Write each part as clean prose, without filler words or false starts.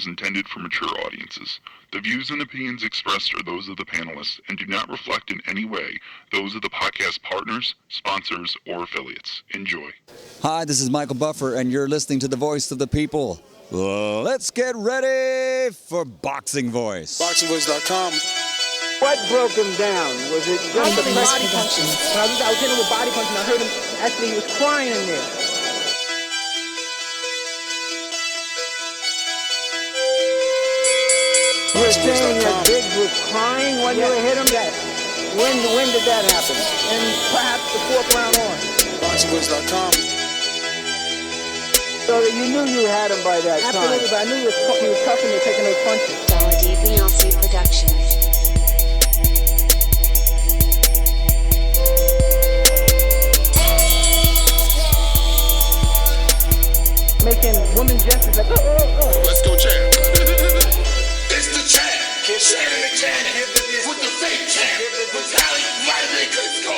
is intended for mature audiences. The views and opinions expressed are those of the panelists and do not reflect in any way those of the podcast partners, sponsors, or affiliates. Enjoy. Hi, this is Michael Buffer, and you're listening to the Voice of the People. Let's get ready for Boxing Voice. BoxingVoice.com. What broke him down? Was it just the body punching? When I was hitting him with body punching, I heard him, actually he was crying in there. You were saying that Biggs was crying when you hit him? When did that happen? And perhaps the fourth round on? BoxingVoice.com. So that you knew you had him by that time? Absolutely, but I knew he was tough and you're taking those punches. DENT Productions. Making woman gestures like, Let's go, champ. It's the champ. Shannon the champ. With the fake champ. With Cali Vitamin Cusco.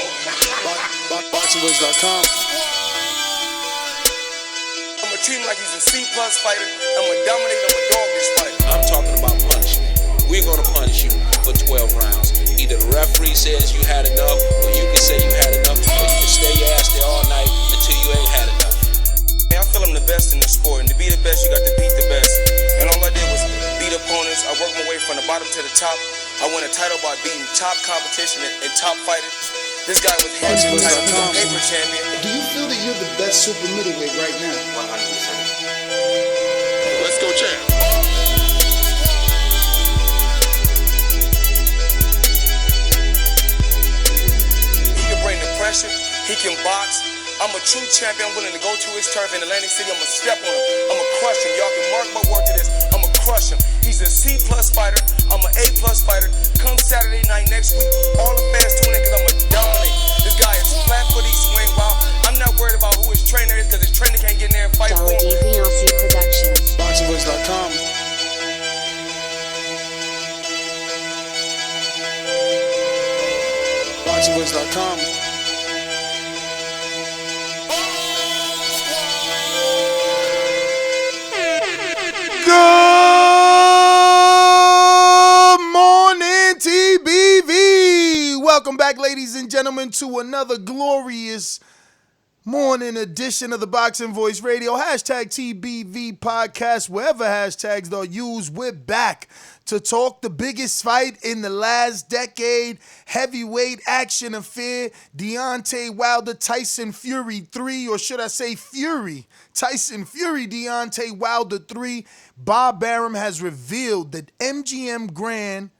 BoxingVoice.com. I'ma treat him like he's a C+ fighter. I'ma dominate him, a dog this fight. I'm talking about punishment. We're gonna punish you for 12 rounds. Either the referee says you had enough, or you can say you had enough, or you can stay your ass there all night until you ain't had enough. I feel I'm the best in the sport, and to be the best, you got to beat the best. And all I did was beat opponents. I worked my way from the bottom to the top. I won a title by beating top competition and top fighters. This guy was hands title, he's a paper champion. Do you feel that you're the best super middleweight right now? 100%. Let's go, champ. He can bring the pressure. He can box. I'm a true champion. I'm willing to go to his turf in Atlantic City. I'm going to step on him. I'm going to crush him. Y'all can mark my word to this. I'm going to crush him. He's a C+ fighter. I'm an A+ fighter. Come Saturday night next week, all the fans tune in because I'm going to dominate. This guy is flat-footed, he swing wild. I'm not worried about who his trainer is because his trainer can't get in there and fight for him. DENT Productions. BoxingVoice.com. BoxingVoice.com. Good morning, TBV. Welcome back, ladies and gentlemen, to another glorious morning edition of the Boxing Voice Radio. Hashtag TBV podcast, wherever hashtags they'll use. We're back to talk the biggest fight in the last decade. Heavyweight action affair. Deontay Wilder, Tyson Fury 3, or should I say Fury? Tyson Fury, Deontay Wilder 3. Bob Arum has revealed that MGM Grand,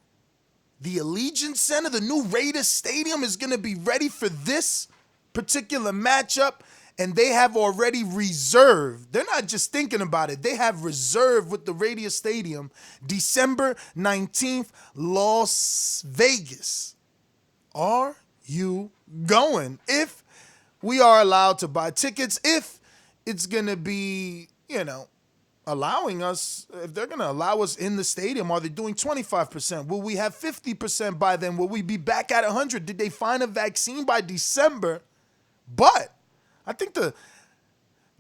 the Allegiant Center, the new Raiders Stadium, is going to be ready for this particular matchup, and they have already reserved. They're not just thinking about it. They have reserved with the Raiders Stadium, December 19th, Las Vegas. Are you going? If we are allowed to buy tickets, if it's going to be, allowing us, if they're going to allow us in the stadium, are they doing 25%? Will we have 50% by then? Will we be back at 100? Did they find a vaccine by December? But I think the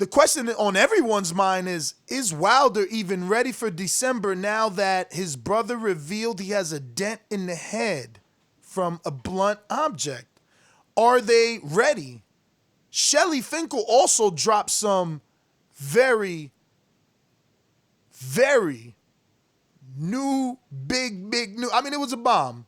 question on everyone's mind is Wilder even ready for December now that his brother revealed he has a dent in the head from a blunt object? Are they ready? Shelly Finkel also dropped some very, very big new. I mean, it was a bomb.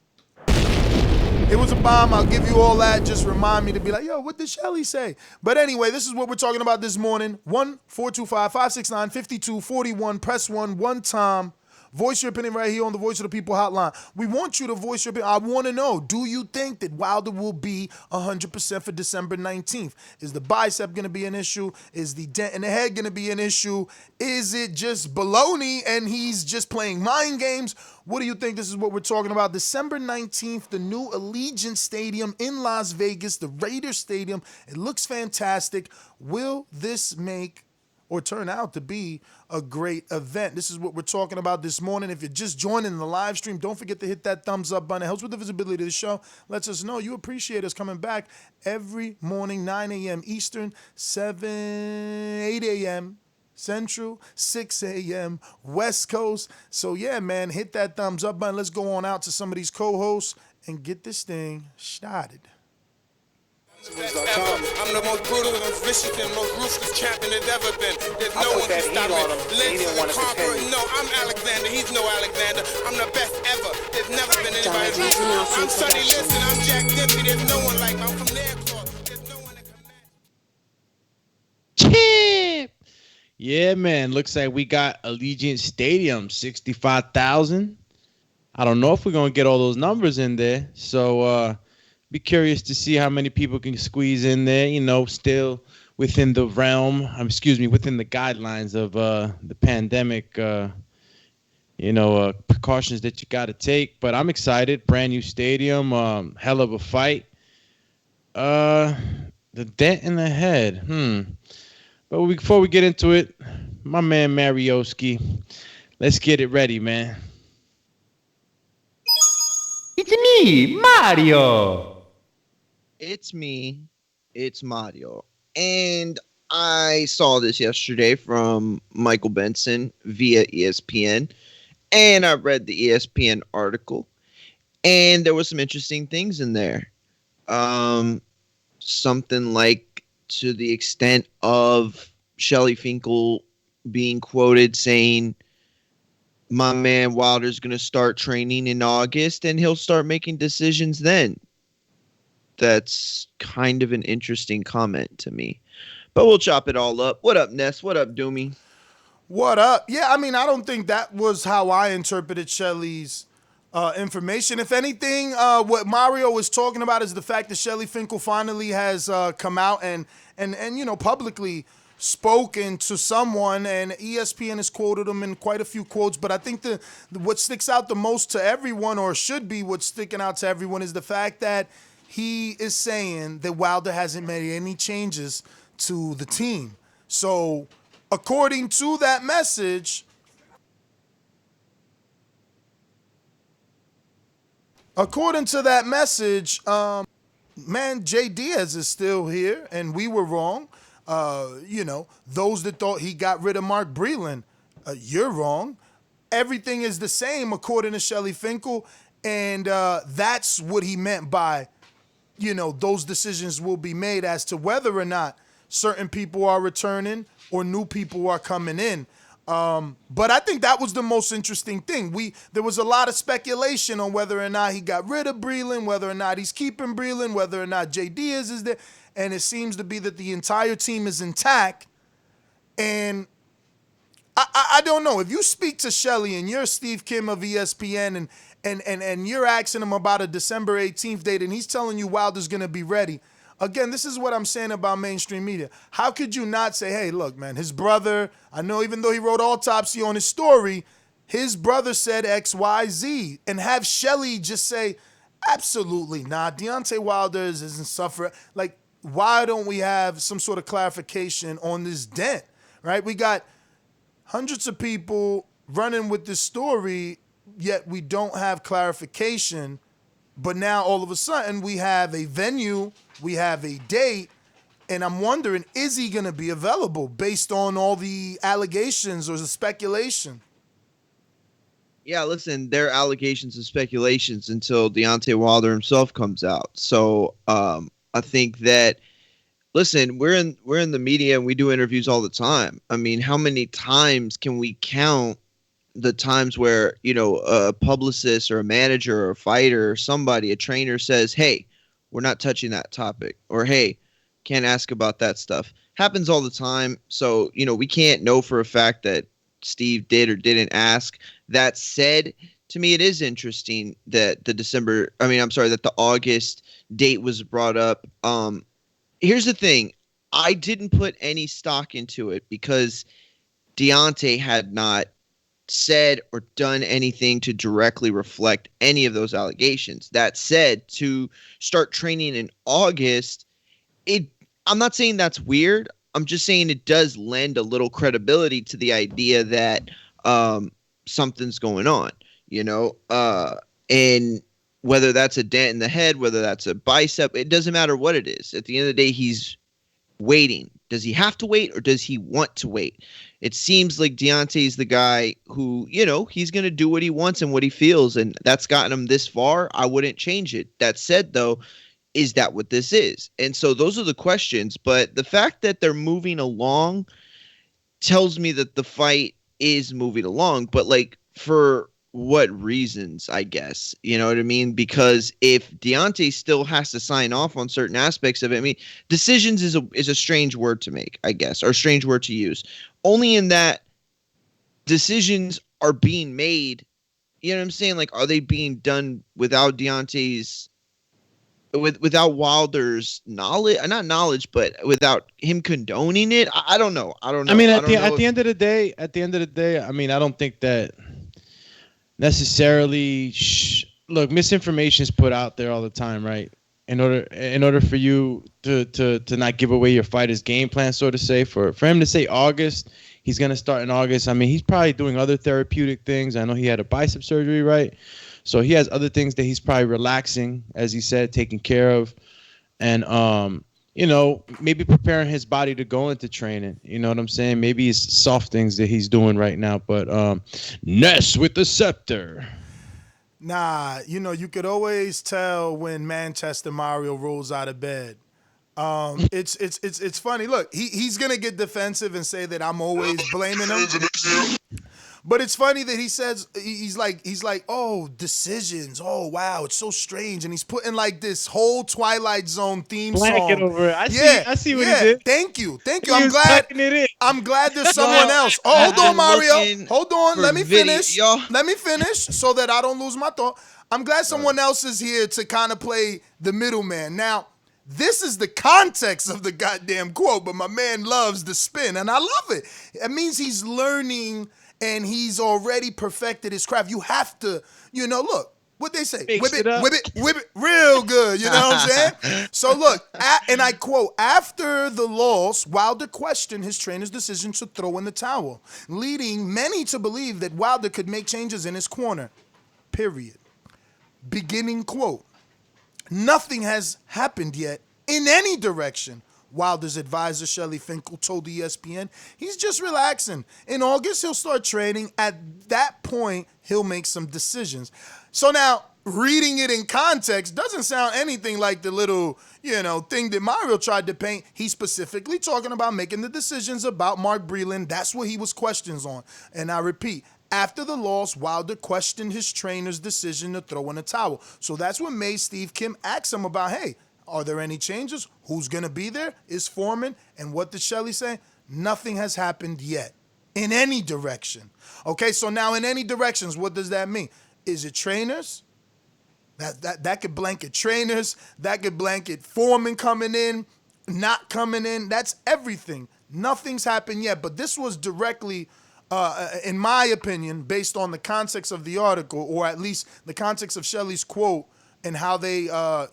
It was a bomb. I'll give you all that. Just remind me to be like, yo, what did Shelly say? But anyway, this is what we're talking about this morning. 1-425-569-5241. Press 1 time. Voice your opinion right here on the Voice of the People hotline. We want you to voice your opinion. I want to know, do you think that Wilder will be 100% for December 19th? Is the bicep going to be an issue? Is the dent in the head going to be an issue? Is it just baloney and he's just playing mind games? What do you think? This is what we're talking about. December 19th, the new Allegiant Stadium in Las Vegas, the Raiders Stadium. It looks fantastic. Will this make or turn out to be a great event? This is what we're talking about this morning. If you're just joining the live stream, don't forget to hit that thumbs up button. It helps with the visibility of the show. Lets us know you appreciate us coming back every morning, 9 a.m. Eastern, 8 a.m. Central, 6 a.m. West Coast. So yeah, man, hit that thumbs up button. Let's go on out to some of these co-hosts and get this thing started. I'm the most brutal and vicious and most ruthless champion there's ever been. There's no one to stop me. Legend and conqueror. No, I'm Alexander. He's no Alexander. I'm the best ever. There's never been anybody like me. I'm Sonny Liston. I'm Jack Dempsey. There's no one like me. I'm from their cloth. There's no one that can match. Chip. Yeah, man. Looks like we got Allegiant Stadium, 65,000. I don't know if we're going to get all those numbers in there. So, be curious to see how many people can squeeze in there, still within the realm, within the guidelines of the pandemic, precautions that you got to take. But I'm excited. Brand new stadium, hell of a fight. The dent in the head. But before we get into it, my man Marioski, let's get it ready, man. It's me, Mario. It's me. It's Mario. And I saw this yesterday from Michael Benson via ESPN. And I read the ESPN article. And there was some interesting things in there. Something like to the extent of Shelly Finkel being quoted saying, my man Wilder's going to start training in August and he'll start making decisions then. That's kind of an interesting comment to me. But we'll chop it all up. What up, Ness? What up, Doomy? What up? Yeah, I mean, I don't think that was how I interpreted Shelly's information. If anything, what Mario was talking about is the fact that Shelly Finkel finally has come out and publicly spoken to someone, and ESPN has quoted him in quite a few quotes. But I think what sticks out the most to everyone, or should be what's sticking out to everyone, is the fact that he is saying that Wilder hasn't made any changes to the team. So, according to that message, man, Jay Diaz is still here, and we were wrong. Those that thought he got rid of Mark Breland, you're wrong. Everything is the same according to Shelly Finkel, and that's what he meant by, those decisions will be made as to whether or not certain people are returning or new people are coming in. But I think that was the most interesting thing. There was a lot of speculation on whether or not he got rid of Breland, whether or not he's keeping Breland, whether or not Jay Diaz is there. And it seems to be that the entire team is intact. And I don't know. If you speak to Shelly and you're Steve Kim of ESPN and you're asking him about a December 18th date and he's telling you Wilder's going to be ready. Again, this is what I'm saying about mainstream media. How could you not say, hey, look, man, his brother, I know even though he wrote autopsy on his story, his brother said X, Y, Z, and have Shelly just say, absolutely not. Deontay Wilder isn't suffering. Like, why don't we have some sort of clarification on this dent, right? We got hundreds of people running with this story, yet we don't have clarification. But now all of a sudden we have a venue, we have a date, and I'm wondering, is he going to be available based on all the allegations or the speculation? Yeah, listen, there are allegations and speculations until Deontay Wilder himself comes out. So I think that, listen, we're in the media and we do interviews all the time. I mean, how many times can we count the times where, a publicist or a manager or a fighter or somebody, a trainer says, hey, we're not touching that topic, or hey, can't ask about that stuff. Happens all the time. So, we can't know for a fact that Steve did or didn't ask. That said, to me, it is interesting that the August date was brought up. Here's the thing. I didn't put any stock into it because Deontay had not said or done anything to directly reflect any of those allegations. That said, to start training in August, I'm not saying that's weird. I'm just saying it does lend a little credibility to the idea that something's going on, and whether that's a dent in the head, whether that's a bicep, it doesn't matter what it is. At the end of the day, he's waiting. Does he have to wait or does he want to wait? It seems like Deontay's the guy who, he's going to do what he wants and what he feels, and that's gotten him this far. I wouldn't change it. That said, though, is that what this is? And so those are the questions. But the fact that they're moving along tells me that the fight is moving along. But, like, for what reasons, I guess? You know what I mean? Because if Deontay still has to sign off on certain aspects of it, I mean, decisions is a strange word to make, I guess, or a strange word to use. Only in that decisions are being made, you know what I'm saying? Like, are they being done without Deontay's, without Wilder's knowledge? Not knowledge, but without him condoning it? I don't know. I mean, at the end of the day, I mean, I don't think that necessarily. Look, misinformation is put out there all the time, right? In order for you to not give away your fighter's game plan, so to say, for him to say August, he's gonna start in August. I mean, he's probably doing other therapeutic things. I know he had a bicep surgery, right? So he has other things that he's probably relaxing, as he said, taking care of, and maybe preparing his body to go into training. You know what I'm saying? Maybe it's soft things that he's doing right now. But Ness with the scepter. Nah, you could always tell when Manchester Mario rolls out of bed. It's funny. Look, he's gonna get defensive and say that I'm always blaming him. But it's funny that he says he's like, oh, decisions. Oh, wow, it's so strange. And he's putting like this whole Twilight Zone theme blanket song over it. I see what he did. Thank you. He I'm glad there's someone else. Oh, hold on, Mario. Hold on. Let me finish so that I don't lose my thought. I'm glad someone else is here to kind of play the middleman. Now, this is the context of the goddamn quote, but my man loves the spin, and I love it. It means he's learning and he's already perfected his craft. You have to, look, what they say, whip it real good, you know what I'm saying? So look, and I quote, after the loss, Wilder questioned his trainer's decision to throw in the towel, leading many to believe that Wilder could make changes in his corner, period. Beginning quote, nothing has happened yet in any direction. Wilder's advisor, Shelly Finkel, told ESPN he's just relaxing. In August, he'll start training. At that point, he'll make some decisions. So now, reading it in context doesn't sound anything like the little, thing that Mario tried to paint. He's specifically talking about making the decisions about Mark Breland. That's what he was questions on. And I repeat, after the loss, Wilder questioned his trainer's decision to throw in a towel. So that's what made Steve Kim ask him about, hey, are there any changes? Who's going to be there? Is Foreman? And what did Shelly say? Nothing has happened yet in any direction. Okay, so now in any directions, what does that mean? Is it trainers? That could blanket trainers. That could blanket Foreman coming in, not coming in. That's everything. Nothing's happened yet. But this was directly, in my opinion, based on the context of the article, or at least the context of Shelly's quote and how they, kind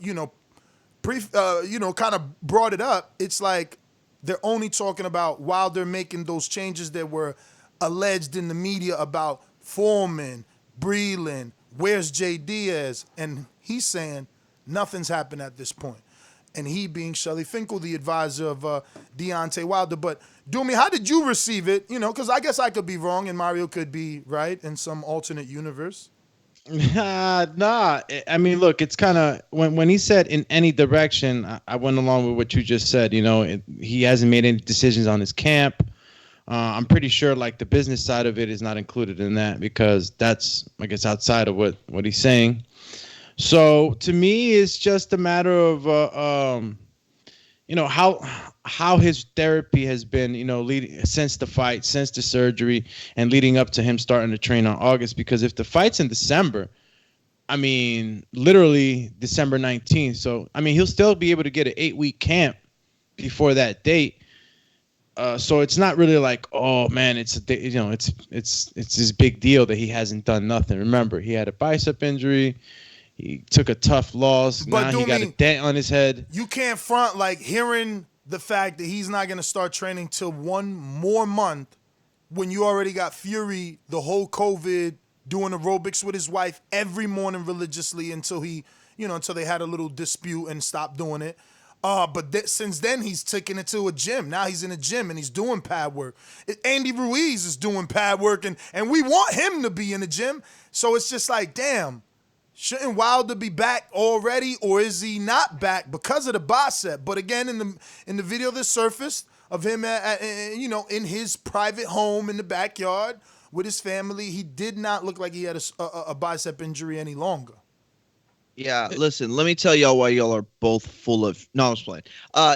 of brought it up. It's like they're only talking about Wilder making those changes that were alleged in the media about Foreman, Breland, where's Jay Diaz? And he's saying nothing's happened at this point. And he being Shelly Finkel, the advisor of Deontay Wilder. But, Doomy, how did you receive it? Because I guess I could be wrong and Mario could be right in some alternate universe. Nah. I mean, look, it's kind of when he said in any direction, I went along with what you just said. He hasn't made any decisions on his camp. I'm pretty sure like the business side of it is not included in that because that's, I guess, outside of what he's saying. So to me, it's just a matter of how his therapy has been, leading since the fight, since the surgery, and leading up to him starting to train on August. Because if the fight's in December, I mean, literally December 19th. So I mean, he'll still be able to get an 8-week camp before that date. So it's not really like, oh man, it's this big deal that he hasn't done nothing. Remember, he had a bicep injury. He took a tough loss. But now he got a dent on his head. You can't front like hearing the fact that he's not going to start training till 1 more month when you already got Fury, the whole COVID, doing aerobics with his wife every morning religiously until he, until they had a little dispute and stopped doing it. But since then, he's taken it to a gym. Now he's in a gym and he's doing pad work. Andy Ruiz is doing pad work, and we want him to be in the gym. So it's just like, damn, shouldn't Wilder be back already, or is he not back because of the bicep? But again, in the video that surfaced of him in his private home in the backyard with his family, he did not look like he had a bicep injury any longer. Yeah, listen, let me tell y'all why y'all are both full of... No, I was playing.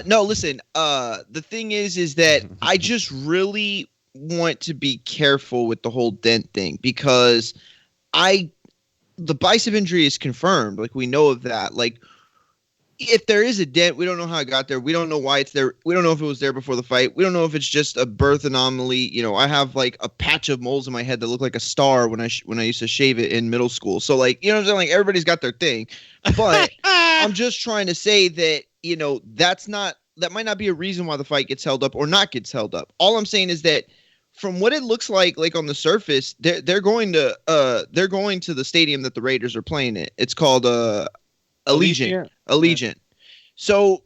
No, listen, the thing is that I just really want to be careful with the whole dent thing, because the bicep injury is confirmed. Like, we know of that. Like, if there is a dent, we don't know how it got there. We don't know why it's there. We don't know if it was there before the fight. We don't know if it's just a birth anomaly. You know, I have like a patch of moles in my head that look like a star when I used to shave it in middle school. So like, you know what I'm saying? Like, everybody's got their thing. But I'm just trying to say that, you know, that might not be a reason why the fight gets held up or not gets held up. All I'm saying is that from what it looks like on the surface, they're going to the stadium that the Raiders are playing at. It's called Allegiant. So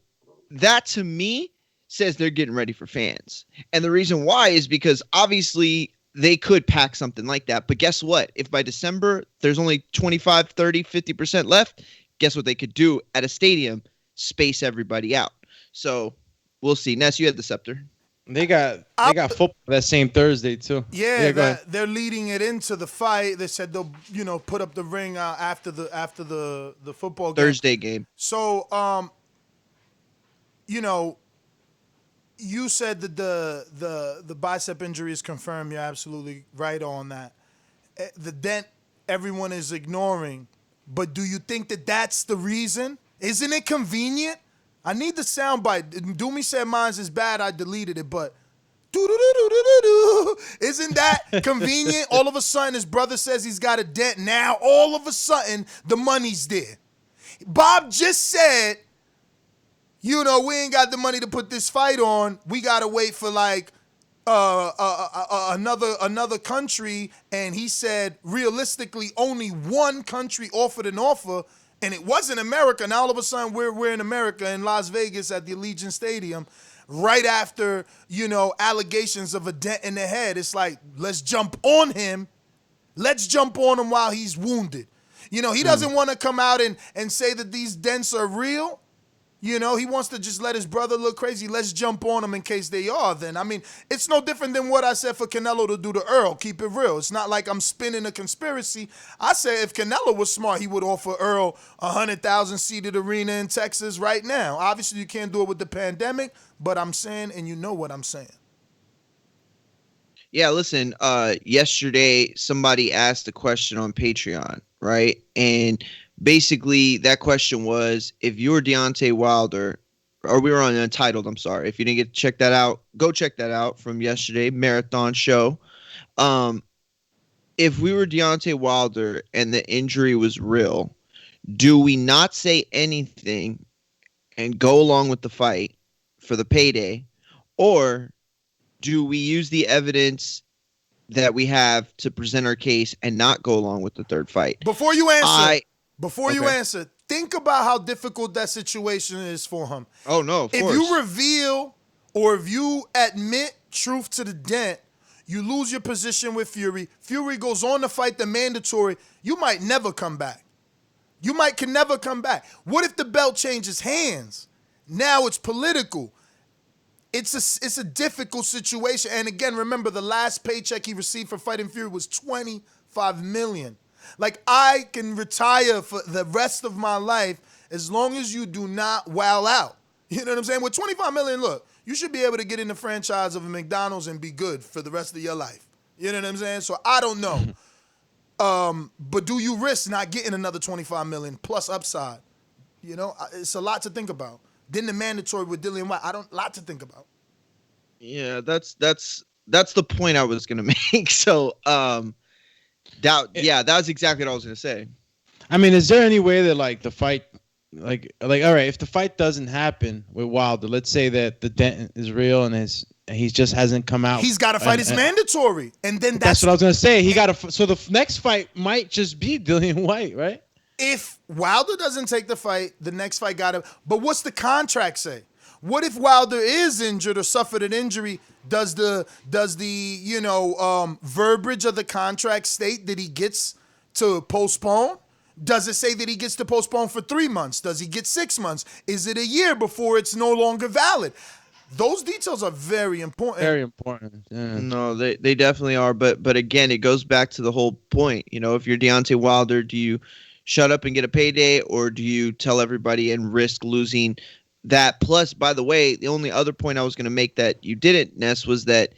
that to me says they're getting ready for fans. And the reason why is because obviously they could pack something like that. But guess what? If by December there's only 25, 30, 50% left, guess what they could do at a stadium? Space everybody out. So we'll see. Ness, you had the scepter. They got football that same Thursday too. Yeah, they're leading it into the fight. They said they'll, put up the ring after the football game. Thursday game. So, you said that the bicep injury is confirmed. You're absolutely right on that. The dent everyone is ignoring, but do you think that that's the reason? Isn't it convenient? I need the soundbite. Doomy said mine's is bad. I deleted it, but isn't that convenient? All of a sudden, his brother says he's got a dent. Now, all of a sudden, the money's there. Bob just said, we ain't got the money to put this fight on. We gotta wait for like another country. And he said, realistically, only one country offered an offer. And it wasn't America. Now all of a sudden we're in America in Las Vegas at the Allegiant Stadium, right after, allegations of a dent in the head. It's like, let's jump on him. Let's jump on him while he's wounded. He doesn't want to come out and say that these dents are real. He wants to just let his brother look crazy. Let's jump on him in case they are then. I mean, it's no different than what I said for Canelo to do to Earl. Keep it real. It's not like I'm spinning a conspiracy. I say if Canelo was smart, he would offer Earl a 100,000-seated arena in Texas right now. Obviously, you can't do it with the pandemic, but I'm saying, and you know what I'm saying. Yeah, listen, yesterday somebody asked a question on Patreon, right? And basically, that question was, if you were Deontay Wilder, or we were on Untitled, I'm sorry. If you didn't get to check that out, go check that out from yesterday, marathon show. If we were Deontay Wilder and the injury was real, do we not say anything and go along with the fight for the payday? Or do we use the evidence that we have to present our case and not go along with the third fight? Before you answer, think about how difficult that situation is for him. Oh, no, of course. If you reveal or if you admit truth to the dent, you lose your position with Fury. Fury goes on to fight the mandatory. You might never come back. Can never come back. What if the belt changes hands? Now it's political. It's a difficult situation. And again, remember, the last paycheck he received for fighting Fury was $25 million. Like, I can retire for the rest of my life as long as you do not wow out. You know what I'm saying? With $25 million, look, you should be able to get in the franchise of a McDonald's and be good for the rest of your life. You know what I'm saying? So I don't know. But do you risk not getting another $25 million plus upside? It's a lot to think about. Then the mandatory with Dillian White, lot to think about. Yeah, that's the point I was gonna make. So that was exactly what I was gonna say. I mean, is there any way that like the fight, like all right, if the fight doesn't happen with Wilder, let's say that the dent is real and he just hasn't come out. He's got to fight his mandatory, and then that's what I was gonna say. He got to. So the next fight might just be Dillian White, right? if Wilder doesn't take the fight, the next fight got to. But what's the contract say? What if Wilder is injured or suffered an injury? Does the verbiage of the contract state that he gets to postpone? Does it say that he gets to postpone for 3 months? Does he get 6 months? Is it a year before it's no longer valid? Those details are very important. Very important. Yeah. No, they definitely are. But again, it goes back to the whole point. If you're Deontay Wilder, do you shut up and get a payday, or do you tell everybody and risk losing that? Plus, by the way, the only other point I was going to make that you didn't, Ness, was that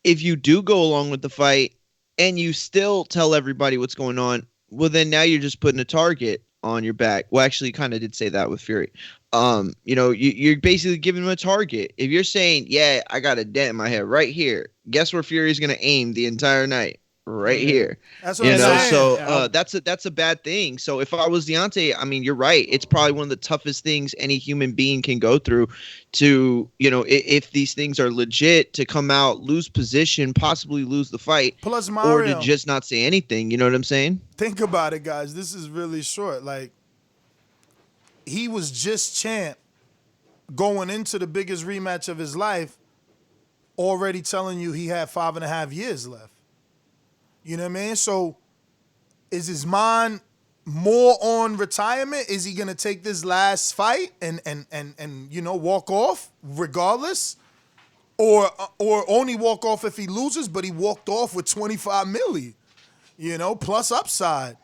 if you do go along with the fight and you still tell everybody what's going on, well, then now you're just putting a target on your back. Well, actually, kind of did say that with Fury. You're basically giving him a target. If you're saying, yeah, I got a dent in my head right here, guess where Fury's going to aim the entire night? Right here. That's what I'm saying. So that's a bad thing. So if I was Deontay, I mean, you're right. It's probably one of the toughest things any human being can go through to, if these things are legit, to come out, lose position, possibly lose the fight, plus Mario, or to just not say anything. You know what I'm saying? Think about it, guys. This is really short. Like, he was just champ going into the biggest rematch of his life, already telling you he had 5.5 years left. You know what I mean? So is his mind more on retirement? Is he going to take this last fight and walk off regardless? Or only walk off if he loses, but he walked off with 25 million, plus upside.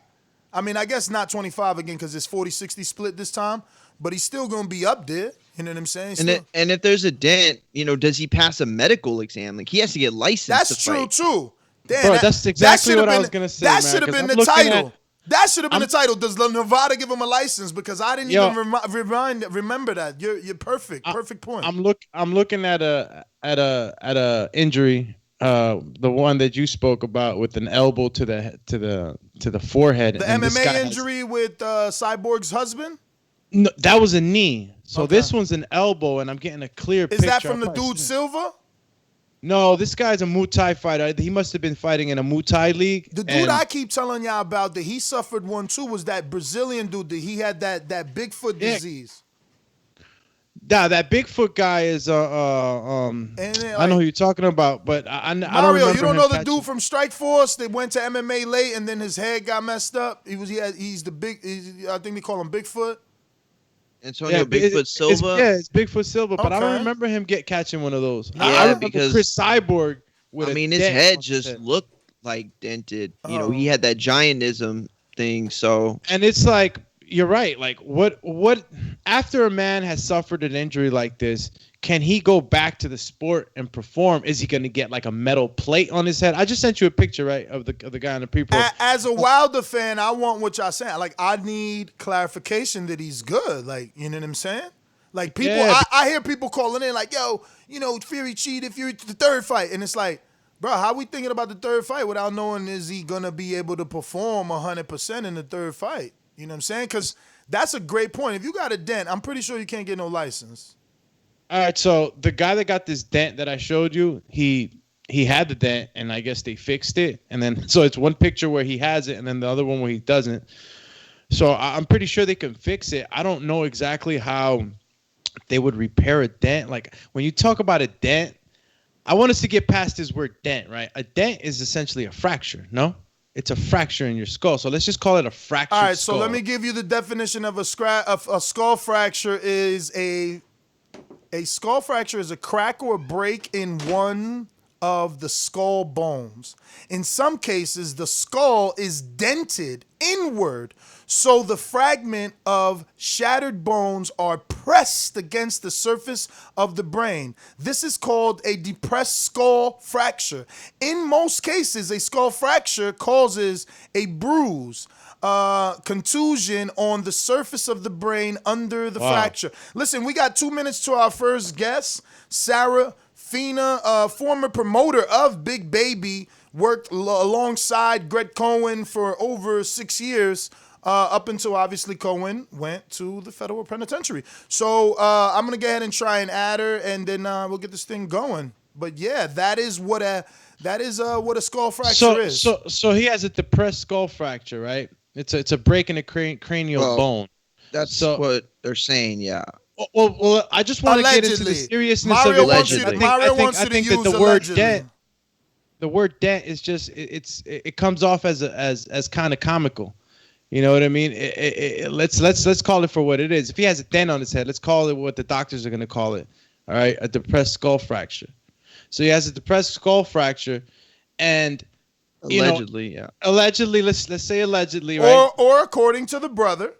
I mean, I guess not 25 again because it's 40-60 split this time, but he's still going to be up there. You know what I'm saying? And if there's a dent, does he pass a medical exam? Like, he has to get licensed. That's to true, fight. too. Damn, Bro, that's exactly what I was going to say. That should have been the title. That should have been the title. Does Nevada give him a license? Because I didn't even remember that. You're perfect. Perfect point. I'm looking at a injury, the one that you spoke about with an elbow to the forehead. The MMA injury with Cyborg's husband? No, that was a knee. So this one's an elbow, and I'm getting a clear picture. Is that from the dude Silva? No, this guy's a Muay Thai fighter. He must have been fighting in a Muay Thai league. The dude I keep telling y'all about that he suffered one too was that Brazilian dude that he had that Bigfoot disease. Yeah, that Bigfoot guy is I know who you're talking about, but I don't remember. Mario, you don't know the dude from Strike Force that went to MMA late and then his head got messed up? I think they call him Bigfoot. Antonio Bigfoot Silva. It's Bigfoot Silva, but I don't remember him catching one of those. Yeah, I remember because Chris Cyborg. His head just looked like dented. He had that giantism thing. So, and it's like, you're right. Like, what after a man has suffered an injury like this, can he go back to the sport and perform? Is he going to get like a metal plate on his head? I just sent you a picture, right, of the guy on the people. As a Wilder fan, I want what y'all saying. Like, I need clarification that he's good. Like, you know what I'm saying? Like, people, I hear people calling in like, yo, Fury cheated, Fury the third fight, and it's like, bro, how we thinking about the third fight without knowing is he gonna be able to perform 100% in the third fight? You know what I'm saying? Because that's a great point. If you got a dent, I'm pretty sure you can't get no license. All right, so the guy that got this dent that I showed you, he had the dent, and I guess they fixed it. And then, so it's one picture where he has it, and then the other one where he doesn't. So I'm pretty sure they can fix it. I don't know exactly how they would repair a dent. Like, when you talk about a dent, I want us to get past this word dent, right? A dent is essentially a fracture, no? It's a fracture in your skull. So let's just call it a fractured skull. All right, so let me give you the definition of a skull fracture is a skull fracture is a crack or a break in one of the skull bones. In some cases, the skull is dented inward, so the fragment of shattered bones are pressed against the surface of the brain. This is called a depressed skull fracture. In most cases, a skull fracture causes a bruise, contusion on the surface of the brain under the fracture. Listen, we got 2 minutes to our first guest, Sarah Fina, former promoter of Big Baby, worked alongside Greg Cohen for over 6 years, up until obviously Cohen went to the federal penitentiary. So I'm gonna go ahead and try and add her, and then we'll get this thing going. But yeah, that is what a skull fracture is. So he has a depressed skull fracture, right? It's a break in the cranial bone. That's So- what they're saying. Yeah. Well, I just want to get into the Allegedly. seriousness Mario of it. wants you Allegedly. to, Mario wants I you to think use that the word allegedly. dent, the word dent is just it comes off as kind of comical. You know what I mean? Let's call it for what it is. If he has a dent on his head, let's call it what the doctors are going to call it. All right, a depressed skull fracture. So he has a depressed skull fracture, and Allegedly, yeah. allegedly, let's say allegedly, right? Or according to the brother.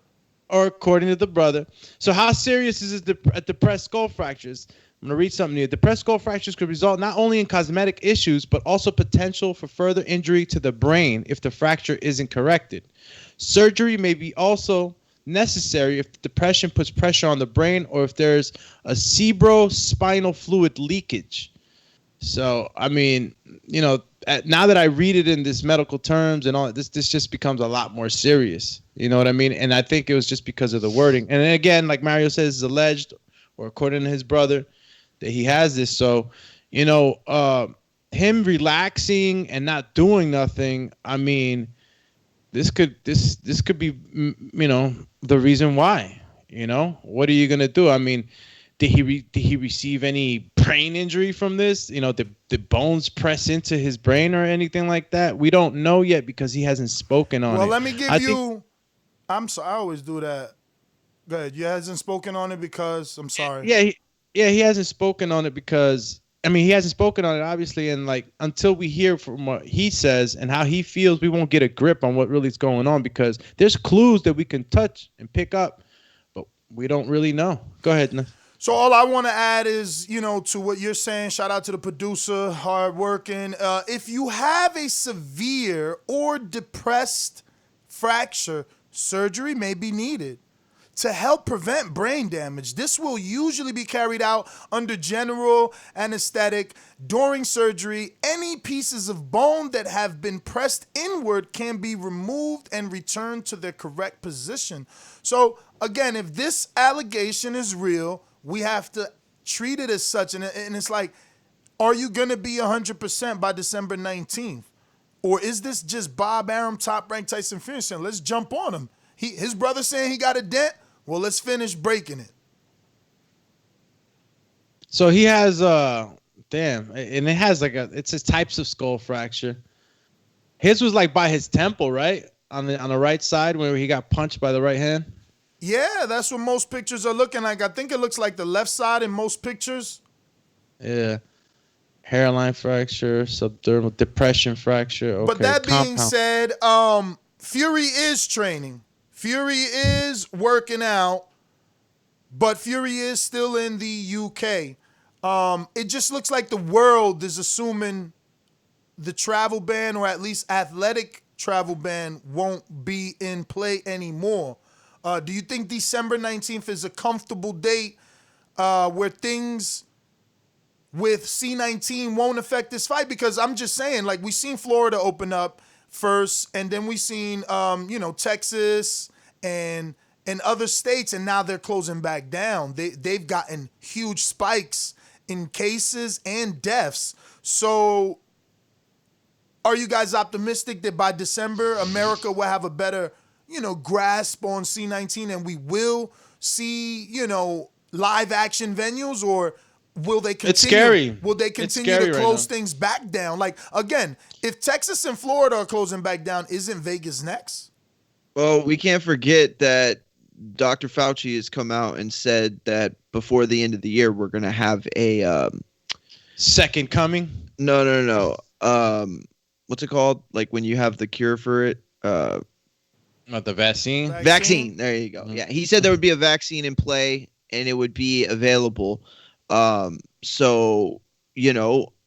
Or according to the brother. So how serious is a depressed skull fractures? I'm going to read something here. Depressed skull fractures could result not only in cosmetic issues, but also potential for further injury to the brain if the fracture isn't corrected. Surgery may be also necessary if the depression puts pressure on the brain or if there's a cerebrospinal fluid leakage. So, I mean, now that I read it in this medical terms and all this just becomes a lot more serious. You know what I mean? And I think it was just because of the wording. And then again, like Mario says, it's alleged, or according to his brother, that he has this. So, him relaxing and not doing nothing, I mean, this could be, the reason why. What are you gonna do? I mean, did he receive any brain injury from this? Did bones press into his brain or anything like that? We don't know yet because he hasn't spoken on it. Well, let me give you. I'm sorry. I always do that. Go ahead. You hasn't spoken on it because I'm sorry. He hasn't spoken on it because he hasn't spoken on it obviously, and like until we hear from what he says and how he feels, we won't get a grip on what really is going on because there's clues that we can touch and pick up, but we don't really know. Go ahead, Nathan. So all I want to add is, to what you're saying, shout out to the producer, hardworking. If you have a severe or depressed fracture, surgery may be needed to help prevent brain damage. This will usually be carried out under general anesthetic. During surgery, any pieces of bone that have been pressed inward can be removed and returned to their correct position. So again, if this allegation is real, we have to treat it as such. And it's like, are you going to be 100% by December 19th? Or is this just Bob Arum, top-ranked Tyson Fury saying, let's jump on him? His brother saying he got a dent? Well, let's finish breaking it. So he has, and it has it's his types of skull fracture. His was like by his temple, right? On the right side where he got punched by the right hand? Yeah, that's what most pictures are looking like. I think it looks like the left side in most pictures. Yeah. Hairline fracture, subdermal depression fracture. Okay. But that being said, Fury is training. Fury is working out, but Fury is still in the UK. It just looks like the world is assuming the travel ban, or at least athletic travel ban, won't be in play anymore. Do you think December 19th is a comfortable date where things with C-19 won't affect this fight? Because I'm just saying, like, we've seen Florida open up first, and then we've seen, Texas and other states, and now they're closing back down. They've gotten huge spikes in cases and deaths. So are you guys optimistic that by December, America will have a better grasp on C-19 and we will see, live action venues, or will they continue? It's scary. Will they continue to close things back down? Like, again, if Texas and Florida are closing back down, isn't Vegas next? Well, we can't forget that Dr. Fauci has come out and said that before the end of the year, we're going to have a second coming. No. What's it called? Like when you have the cure for it? Not the vaccine? Vaccine. There you go. Mm-hmm. Yeah. He said there would be a vaccine in play and it would be available. So,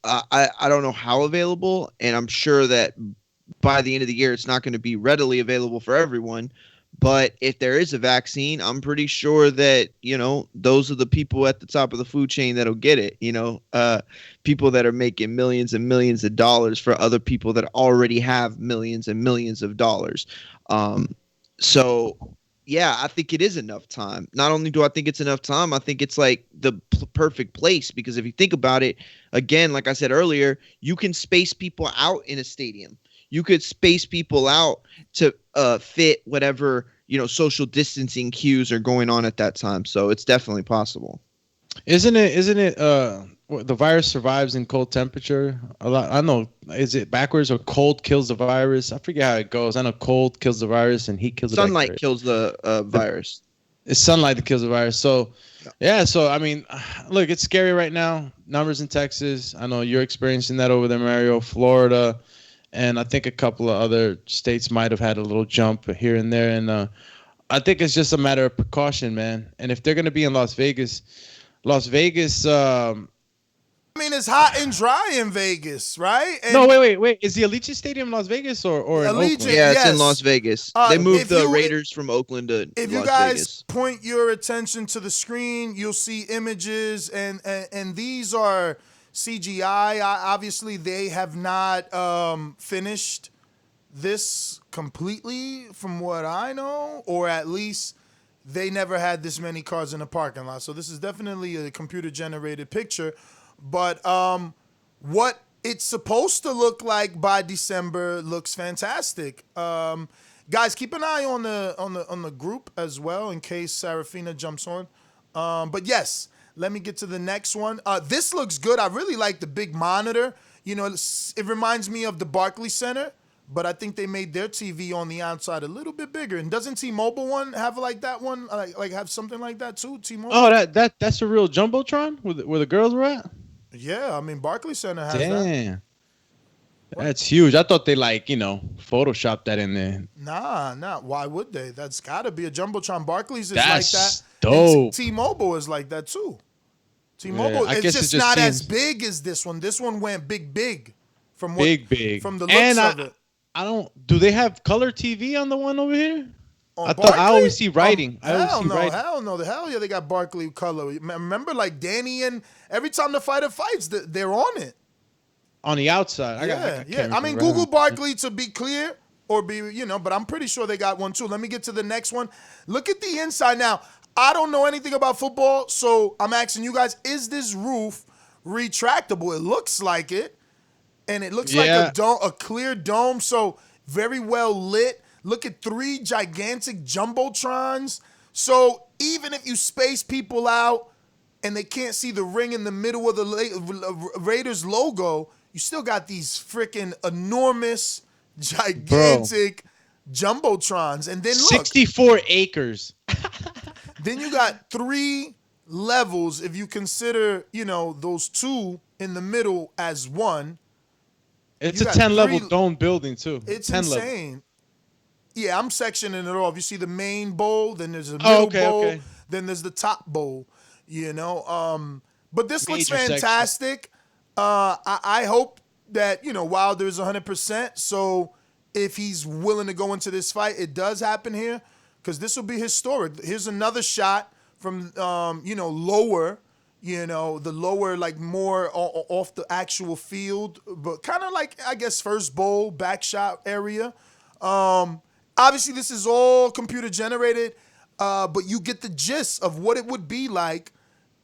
I don't know how available, and I'm sure that by the end of the year, it's not going to be readily available for everyone. But if there is a vaccine, I'm pretty sure that, those are the people at the top of the food chain that'll get it, people that are making millions and millions of dollars for other people that already have millions and millions of dollars. So, yeah, I think it is enough time. Not only do I think it's enough time, I think it's like the perfect place, because if you think about it, again, like I said earlier, you can space people out in a stadium. you could space people out to fit whatever, social distancing cues are going on at that time. So it's definitely possible. Isn't it the virus survives in cold temperature a lot? I know, is it backwards or cold kills the virus? I forget how it goes. I know cold kills the virus and heat kills the Sunlight bacteria. kills the virus. It's sunlight that kills the virus. So yeah, so I mean, look, it's scary right now. Numbers in Texas. I know you're experiencing that over there, Mario. Florida, and I think a couple of other states might have had a little jump here and there. And I think it's just a matter of precaution, man. And if they're going to be in Las Vegas, I mean, it's hot and dry in Vegas, right? And no, wait. Is the Allegiant Stadium in Las Vegas or in Allegiant, Oakland? Yeah, it's yes. in Las Vegas. They moved the Raiders from Oakland to If Las you guys Vegas. point your attention to the screen, you'll see images, and these are CGI. Obviously, they have not finished this completely, from what I know, or at least they never had this many cars in the parking lot. So this is definitely a computer-generated picture. But what it's supposed to look like by December looks fantastic. Guys, keep an eye on the group as well in case Serafina jumps on. But yes, let me get to the next one. This looks good. I really like the big monitor. It reminds me of the Barclays Center, but I think they made their TV on the outside a little bit bigger. And doesn't T-Mobile one have like that one? Like have something like that too? T-Mobile. Oh, that's a real jumbotron where the girls were at. Yeah, I mean Barclays Center has that. Damn. That's huge. I thought they photoshopped that in there. Nah. Why would they? That's got to be a jumbotron. Barclays is That's like that. dope. And T-Mobile is like that too. T-Mobile, Yeah, I it's guess just it just not as seems- big as this one. This one went big. From Big. From the looks And of it. I don't. Do they have color TV on the one over here? On I thought I Barclay? always see writing. I always Hell see no, writing. hell no. Hell yeah, they got Barclay color. Remember, like Danny, and every time the fighter fights, they're on it. On the outside. I mean, Google Barkley to be clear, or but I'm pretty sure they got one too. Let me get to the next one. Look at the inside now. I don't know anything about football, so I'm asking you guys: is this roof retractable? It looks like it, and it looks like a clear dome. So very well lit. Look at 3 gigantic jumbotrons. So even if you space people out and they can't see the ring in the middle of the Raiders logo, you still got these freaking enormous, gigantic jumbotrons. And then look, 64 acres. then you got 3 levels if you consider, those 2 in the middle as one. It's You a got 10-level 3 dome building too. It's 10 level. insane. Yeah, I'm sectioning it off. You see the main bowl, then there's a middle bowl, then there's the top bowl. But this looks Major fantastic. I hope that Wilder is 100%. So if he's willing to go into this fight, it does happen here, because this will be historic. Here's another shot from lower. The lower, like more off the actual field, but kind of like, I guess, first bowl, back shot area. Obviously, this is all computer generated, but you get the gist of what it would be like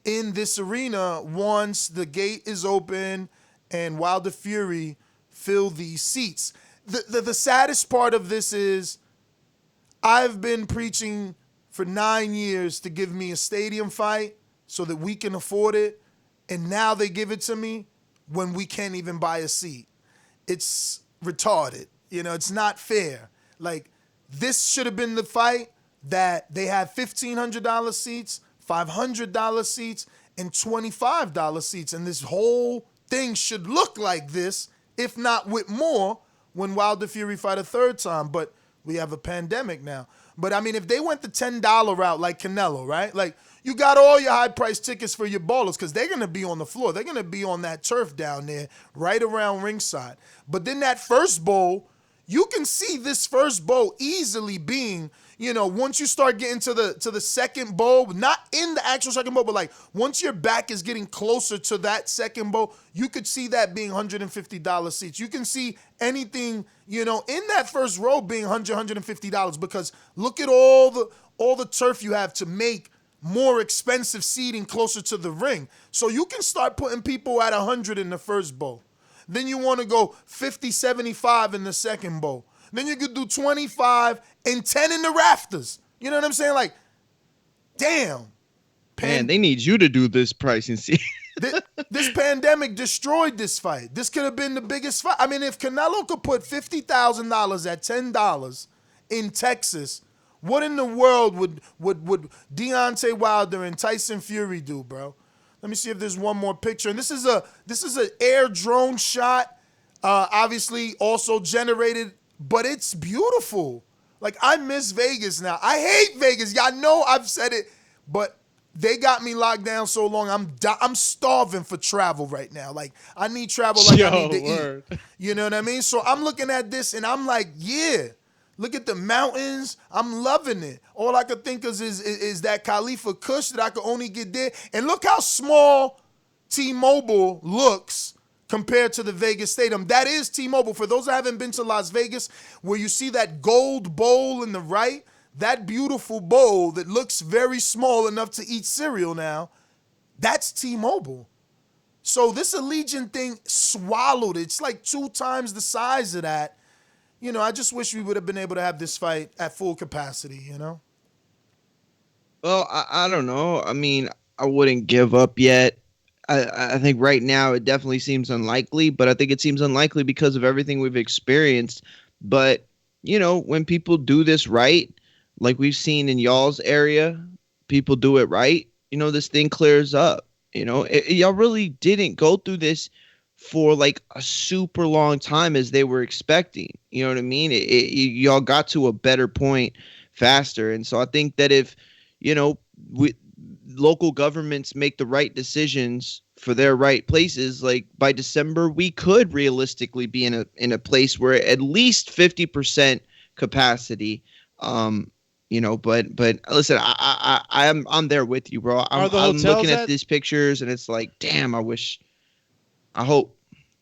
in this arena once the gate is open and Wilder Fury fill these seats. The saddest part of this is I've been preaching for 9 years to give me a stadium fight so that we can afford it, and now they give it to me when we can't even buy a seat. It's retarded. It's not fair. Like, this should have been the fight that they had $1,500 seats, $500 seats, and $25 seats. And this whole thing should look like this, if not with more, when Wilder Fury fight a third time. But we have a pandemic now. But, I mean, if they went the $10 route like Canelo, right? Like, you got all your high-priced tickets for your ballers because they're going to be on the floor. They're going to be on that turf down there right around ringside. But then that first bowl, you can see this first bowl easily being, once you start getting to the second bowl, not in the actual second bowl, but like once your back is getting closer to that second bowl, you could see that being $150 seats. You can see anything, in that first row being $150 because look at all the turf you have to make more expensive seating closer to the ring. So you can start putting people at 100 in the first bowl. Then you want to go 50-75 in the second bowl. Then you could do 25 and 10 in the rafters. You know what I'm saying? Like, damn. Man, they need you to do this pricing. See, this pandemic destroyed this fight. This could have been the biggest fight. I mean, if Canelo could put $50,000 at $10 in Texas, what in the world would Deontay Wilder and Tyson Fury do, bro? Let me see if there's one more picture. And this is an air drone shot, obviously also generated, but it's beautiful. Like, I miss Vegas now. I hate Vegas. Y'all know I've said it, but they got me locked down so long. I'm starving for travel right now. Like, I need travel like I need to eat. You know what I mean? So I'm looking at this and I'm like, yeah. Look at the mountains. I'm loving it. All I could think is that Khalifa Kush that I could only get there. And look how small T-Mobile looks compared to the Vegas Stadium. That is T-Mobile. For those that haven't been to Las Vegas, where you see that gold bowl in the right, that beautiful bowl that looks very small enough to eat cereal now, that's T-Mobile. So this Allegiant thing swallowed it. It's like 2 times the size of that. You know, I just wish we would have been able to have this fight at full capacity, you know? Well, I don't know. I mean, I wouldn't give up yet. I think right now it definitely seems unlikely, but I think it seems unlikely because of everything we've experienced. But, you know, when people do this right, like we've seen in y'all's area, people do it right, you know, this thing clears up. You know, y'all really didn't go through this for like a super long time as they were expecting. You know what I mean? Y'all got to a better point faster. And so I think that if, you know, local governments make the right decisions for their right places, like by December, we could realistically be in a place where at least 50% capacity. You know, but listen, I'm there with you, bro. I'm looking at these pictures and it's like, damn, I hope.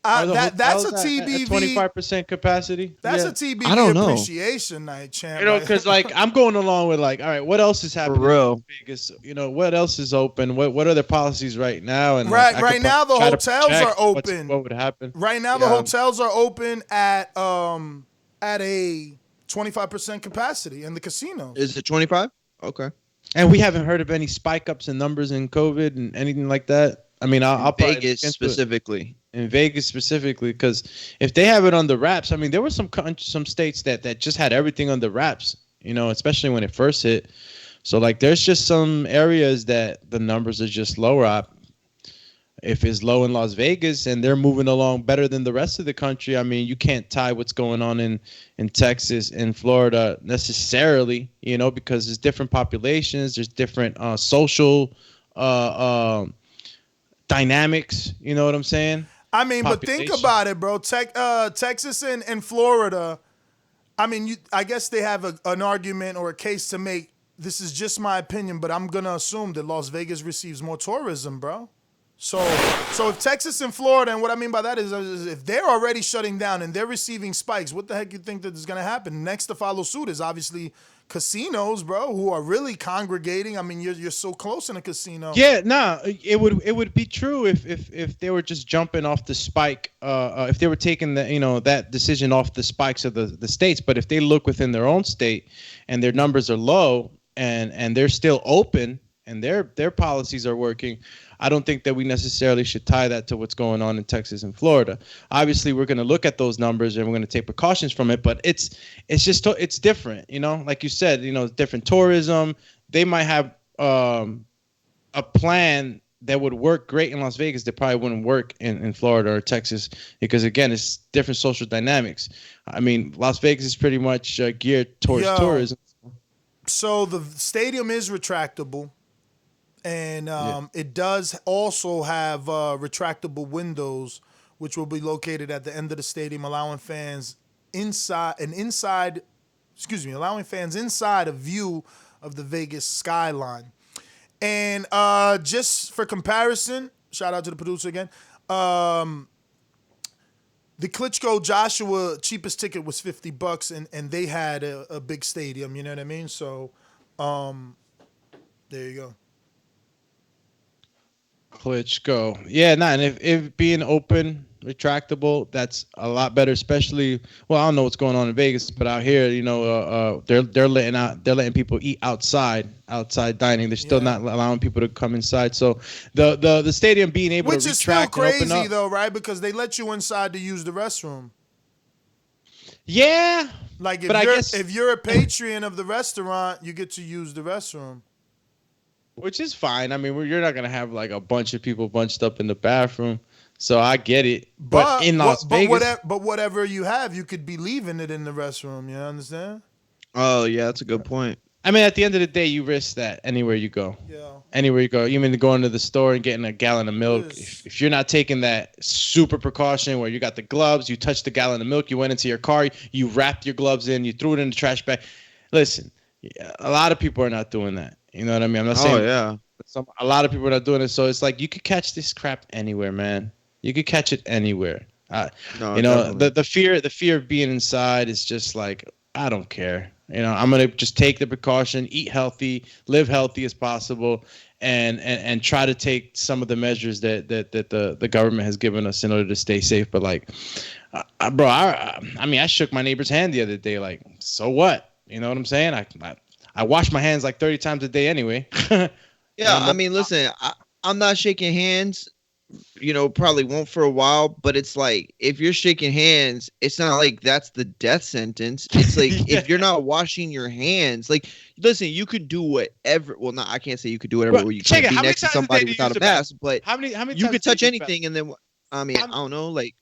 That's a TBV 25% capacity. That's a TBV appreciation night, champ. You know, because like I'm going along with like, all right, what else is happening in Vegas? You know, what else is open? What are the policies right now? And right now the hotels are open. What would happen? Right now the hotels are open at a 25% capacity in the casinos. Is it 25? Okay. And we haven't heard of any spike ups in numbers in COVID and anything like that. I mean, I'll Vegas specifically. In Vegas specifically, because if they have it on the wraps, I mean, there were some states that just had everything on the wraps, you know, especially when it first hit. So, like, there's just some areas that the numbers are just lower. If it's low in Las Vegas and they're moving along better than the rest of the country, I mean, you can't tie what's going on in Texas and Florida necessarily, you know, because there's different populations, there's different social dynamics, you know what I'm saying? I mean, but think about it, bro. Texas and Florida, I mean, I guess they have an argument or a case to make. This is just my opinion, but I'm going to assume that Las Vegas receives more tourism, bro. So if Texas and Florida, and what I mean by that is if they're already shutting down and they're receiving spikes, what the heck you think that is going to happen? Next to follow suit is obviously casinos, bro, who are really congregating. I mean, you're so close in a casino. Yeah, it would be true if they were just jumping off the spike, if they were taking that decision off the spikes of the states. But if they look within their own state and their numbers are low and they're still open and their policies are working, I don't think that we necessarily should tie that to what's going on in Texas and Florida. Obviously, we're going to look at those numbers and we're going to take precautions from it, but it's different, you know. Like you said, you know, different tourism. They might have a plan that would work great in Las Vegas that probably wouldn't work in Florida or Texas because, again, it's different social dynamics. I mean, Las Vegas is pretty much geared towards tourism. So the stadium is retractable. And it does also have retractable windows, which will be located at the end of the stadium, allowing fans inside a view of the Vegas skyline. And just for comparison, shout out to the producer again. The Klitschko Joshua cheapest ticket was $50, and they had a big stadium. You know what I mean? So there you go. Klitschko. Yeah, and if being open, retractable. That's a lot better, especially. Well, I don't know what's going on in Vegas, but out here, they're letting people eat outside dining. They're still not allowing people to come inside. So the stadium being able Which to is still retract and open crazy up, though, right? Because they let you inside to use the restroom. Yeah, like but I guess if you're a patron of the restaurant, you get to use the restroom. Which is fine. I mean, you're not gonna have like a bunch of people bunched up in the bathroom, so I get it. But in Las Vegas, whatever you have, you could be leaving it in the restroom. You understand? Oh yeah, that's a good point. I mean, at the end of the day, you risk that anywhere you go. Yeah. Anywhere you go, even going to the store and getting a gallon of milk. If you're not taking that super precaution where you got the gloves, you touched the gallon of milk, you went into your car, you wrapped your gloves in, you threw it in the trash bag. Listen, a lot of people are not doing that. You know what I mean? I'm not saying. Oh yeah. A lot of people are not doing it, so it's like you could catch this crap anywhere, man. You could catch it anywhere. The fear of being inside is just like, I don't care. I'm gonna just take the precaution, eat healthy, live healthy as possible, and try to take some of the measures that the government has given us in order to stay safe. But like, bro, I shook my neighbor's hand the other day. Like, so what? You know what I'm saying? I wash my hands like 30 times a day anyway. Yeah, I mean, listen, I'm not shaking hands. Probably won't for a while, but it's like if you're shaking hands, it's not like that's the death sentence. It's like if you're not washing your hands, like, listen, you could do whatever. Well, I can't say you could do whatever where you can't be next to somebody without a mask, but how many you could touch anything, and then I don't know, like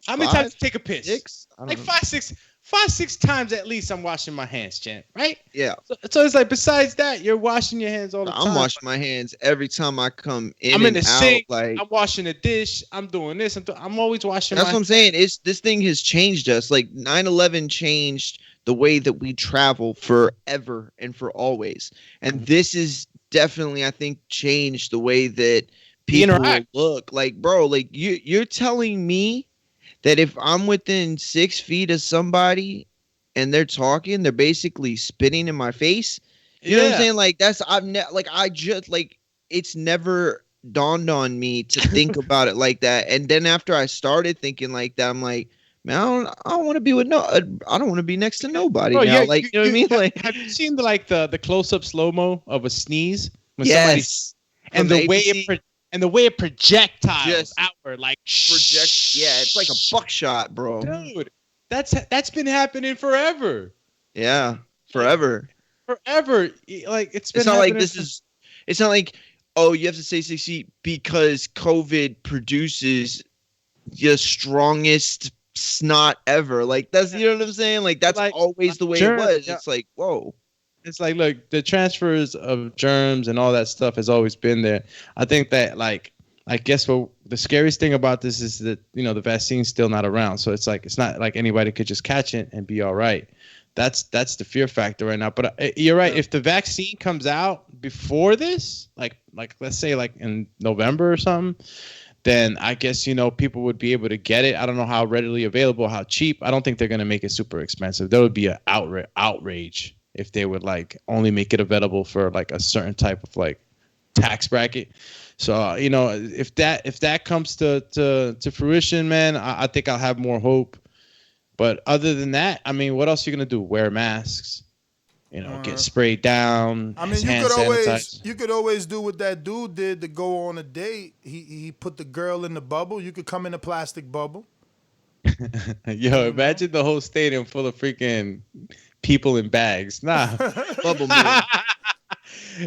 how many times to take a piss? 6? Like 5-6 times at least. I'm washing my hands, champ. Right? Yeah. So it's like besides that, you're washing your hands all the time. I'm washing my hands every time I come in. I'm in the sink. Like I'm washing the dish. I'm doing this. I'm always washing. That's what I'm saying. This thing has changed us. Like 9/11 changed the way that we travel forever and for always. And this is definitely, I think, changed the way that people look. Like, bro, like you're telling me that if I'm within 6 feet of somebody and they're talking, they're basically spitting in my face. You know what I'm saying? Like it's never dawned on me to think about it like that. And then after I started thinking like that, I'm like, man, I don't want to be I don't want to be next to nobody now. Yeah, like, you know what I mean? Like, have you seen the close-up slow-mo of a sneeze? When yes. And the way it projectiles outward, like yeah, it's like a buckshot, bro. Dude, that's been happening forever. Yeah, forever. Like it's not like it's not like, oh, you have to stay 6 feet because COVID produces the strongest snot ever. Like that's, you know what I'm saying? Like that's like, always the way it was. Yeah. It's like, whoa. It's like, look, the transfers of germs and all that stuff has always been there. I think that, like, I guess what the scariest thing about this is that, the vaccine's still not around. So it's like, it's not like anybody could just catch it and be all right. That's the fear factor right now. But you're right. If the vaccine comes out before this, like let's say like in November or something, then I guess, people would be able to get it. I don't know how readily available, how cheap. I don't think they're going to make it super expensive. There would be an outrage if they would like only make it available for like a certain type of like tax bracket. So, if that comes to fruition, man, I think I'll have more hope. But other than that, I mean, what else are you going to do? Wear masks, get sprayed down. I mean, you could always do what that dude did to go on a date. He put the girl in the bubble. You could come in a plastic bubble. Yo, imagine the whole stadium full of freaking people in bags. Nah. Bubble man.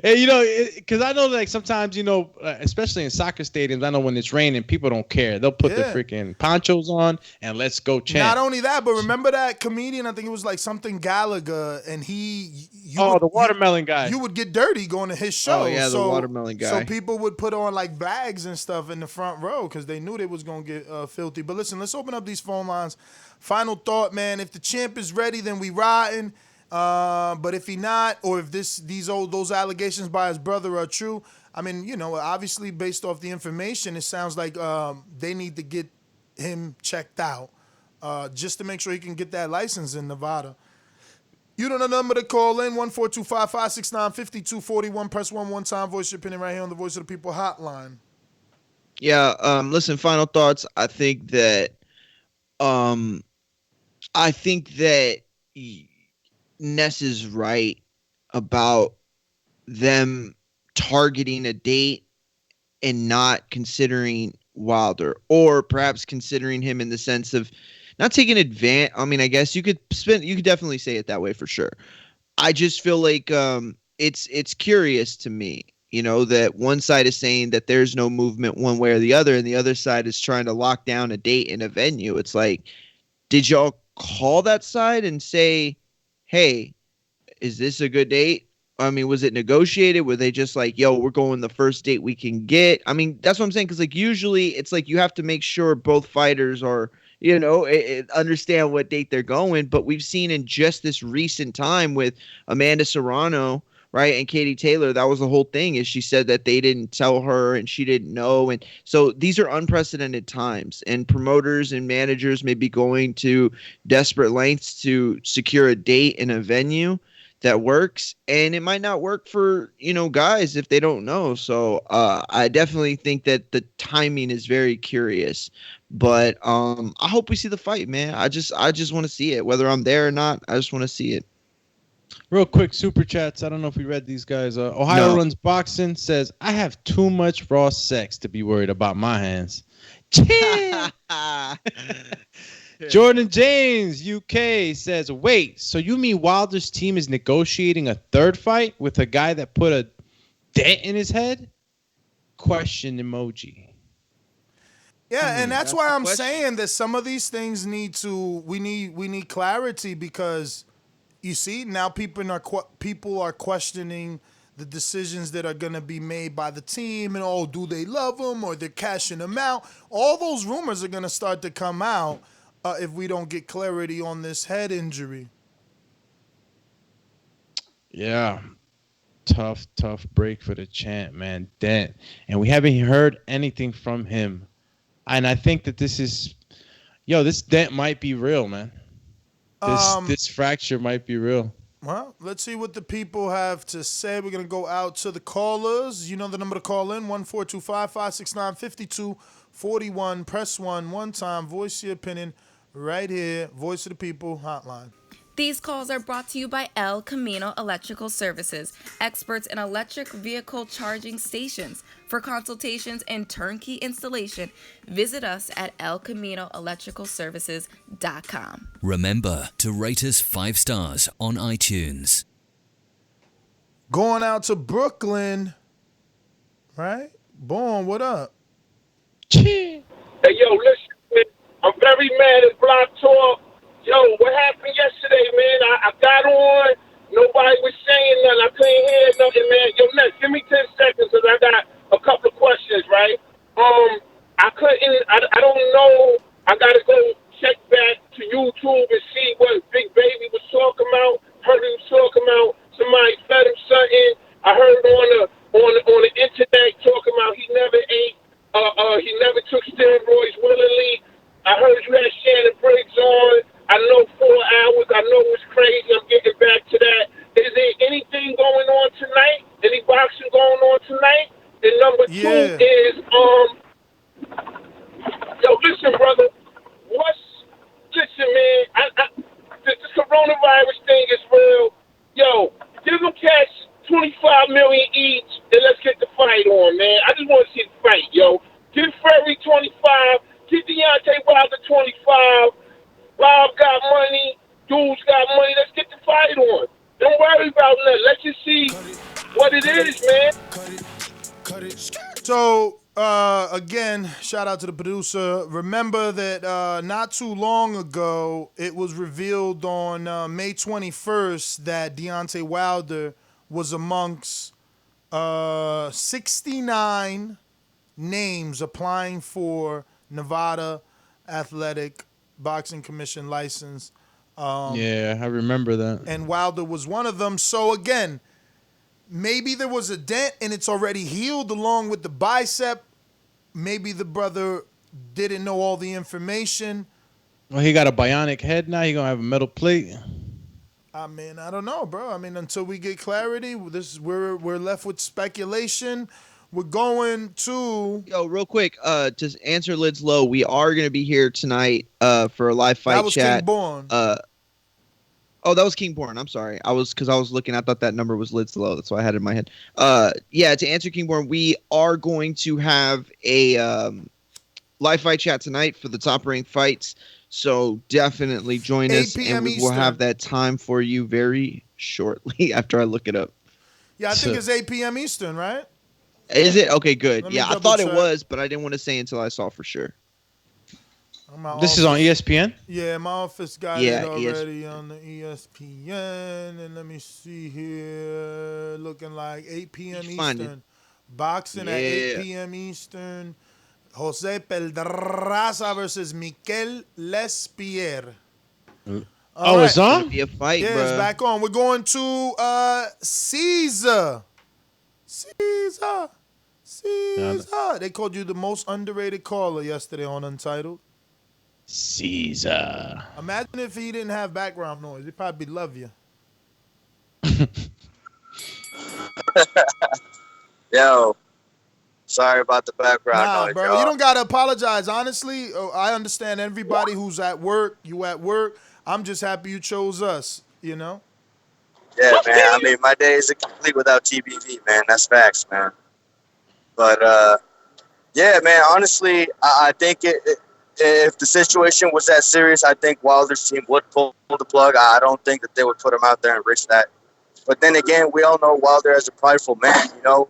And, because I know like sometimes, especially in soccer stadiums, I know when it's raining, people don't care. They'll put their freaking ponchos on and let's go chant. Not only that, but remember that comedian, I think it was like something Gallagher, and the watermelon guy. You would get dirty going to his show. Oh, yeah, the watermelon guy. So people would put on like bags and stuff in the front row because they knew they was going to get filthy. But listen, let's open up these phone lines. Final thought, man. If the champ is ready, then we riding. But if he not, or if those allegations by his brother are true, I mean, obviously based off the information, it sounds like they need to get him checked out just to make sure he can get that license in Nevada. You know the number to call in, 1-425-569-5241. Press 1 time. Voice your opinion right here on the Voice of the People hotline. Yeah. Listen. Final thoughts. Um, I think that Ness is right about them targeting a date and not considering Wilder, or perhaps considering him in the sense of not taking advantage. I mean, I guess you could definitely say it that way for sure. I just feel like it's curious to me, that one side is saying that there's no movement one way or the other, and the other side is trying to lock down a date in a venue. It's like, did y'all call that side and say, hey, is this a good date? I mean, was it negotiated? Were they just like, yo, we're going the first date we can get? I mean, that's what I'm saying. Cause like usually it's like you have to make sure both fighters are, understand what date they're going. But we've seen in just this recent time with Amanda Serrano, right, and Katie Taylor, that was the whole thing, is she said that they didn't tell her and she didn't know. And so these are unprecedented times, and promoters and managers may be going to desperate lengths to secure a date in a venue that works, and it might not work for guys if they don't know. So I definitely think that the timing is very curious, but I hope we see the fight, man. I just want to see it, whether I'm there or not. I just want to see it. Real quick, super chats. I don't know if we read these guys. Ohio Runs Boxing says, I have too much raw sex to be worried about my hands. Jordan James, UK, says, wait, so you mean Wilder's team is negotiating a third fight with a guy that put a dent in his head? Question emoji. Yeah, and that's why I'm saying that some of these things we need clarity, because you see now people are questioning the decisions that are going to be made by the team, and do they love him or they're cashing him out? All those rumors are going to start to come out if we don't get clarity on this head injury. Yeah. Tough break for the champ, man. Dent. And we haven't heard anything from him. And I think that this dent might be real, man. This fracture might be real. Well, let's see what the people have to say. We're going to go out to the callers. You know the number to call in, 1-425-569-5241. Press 1 one time. Voice your opinion right here. Voice of the People hotline. These calls are brought to you by El Camino Electrical Services, experts in electric vehicle charging stations. For consultations and turnkey installation, visit us at elcaminoelectricalservices.com. Remember to rate us 5 stars on iTunes. Going out to Brooklyn, right? Boom, what up? Hey, yo, listen, man, I'm very mad at Block Talk. Yo, what happened yesterday, man? I got on. Nobody was saying nothing. I couldn't hear nothing, man. Yo, Ness, give me 10 seconds because I got a couple of questions, right? I don't know. I got to go check back to YouTube and see what Big Baby was talking about. Heard he was talking about somebody fed him something. I heard on the internet talking about he never ate, he never took steroids willingly. I heard you had Shannon Briggs on. I know 4 hours. I know it's crazy. I'm getting back to that. Is there anything going on tonight? Any boxing going on tonight? And number 2 is, yo, listen, brother. Listen, man. This coronavirus thing is real. Yo, give them cats $25 million each, and let's get the fight on, man. I just want to see the fight, yo. Give Fury 25. Give Deontay Wilder 25. Bob got money. Dudes got money. Let's get the fight on. Don't worry about that. Let's just see what it is, man. So, again, shout out to the producer. Remember that not too long ago, it was revealed on May 21st that Deontay Wilder was amongst 69 names applying for Nevada Athletic Boxing Commission license. Yeah, I remember that. And Wilder was one of them. So again, maybe there was a dent and it's already healed along with the bicep. Maybe the brother didn't know all the information. Well, he got a bionic head now. He gonna have a metal plate. I mean, I don't know, bro. I mean, until we get clarity, we're left with speculation. We're going to. Yo, real quick, to answer Lid's Low, we are going to be here tonight for a live fight That was chat. King Born. Oh, that was King Born. I'm sorry. I was looking. I thought that number was Lid's Low. That's why I had it in my head. Yeah, to answer King Born, we are going to have a live fight chat tonight for the top ranked fights. So definitely join 8 us, and p.m. we will Eastern. have that time for you very shortly after I look it up. Yeah, I think it's 8 p.m. Eastern, right? Is it? Okay, good. Let me Yeah, I double thought it check. was, but I didn't want to say until I saw for sure. This is on ESPN? Yeah, my office got Yeah, it already on the ESPN. And let me see here. Looking like 8 p.m. Find it. Eastern. Boxing at Yeah. 8 p.m. Eastern. Jose Pedraza versus Mikel Lespierre. Oh, it's on? Gonna be a fight, Yeah, bro. it's back on. We're going to Caesar. Caesar. They called you the most underrated caller yesterday on Untitled. Caesar. Imagine if he didn't have background noise. He'd probably love you. Yo, sorry about the background Nah, noise, bro, y'all. you don't gotta apologize. Honestly, I understand everybody who's at work. You at work. I'm just happy you chose us. You know. Yeah, man. I mean, my day isn't complete without TBV, man. That's facts, man. But yeah, man. Honestly, I think if the situation was that serious, I think Wilder's team would pull the plug. I don't think that they would put him out there and risk that. But then again, we all know Wilder as a prideful man, you know.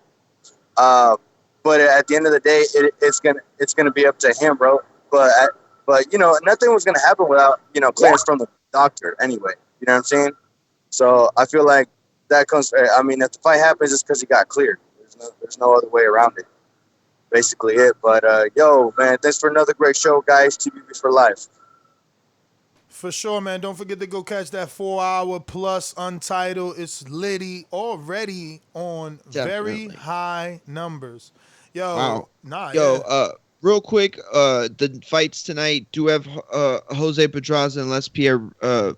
But at the end of the day, it's gonna be up to him, bro. But you know, nothing was gonna happen without clearance from the doctor anyway. You know what I'm saying? So I feel like that comes. I mean, if the fight happens, it's because he got cleared. There's no other way around it. Basically it. But yo, man, thanks for another great show, guys. TBV for life. For sure, man. Don't forget to go catch that 4-hour plus Untitled. It's litty already on very high numbers. Yo, Wow. nah, Yo, yeah. Real quick, the fights tonight do have Jose Pedraza and Les Pierre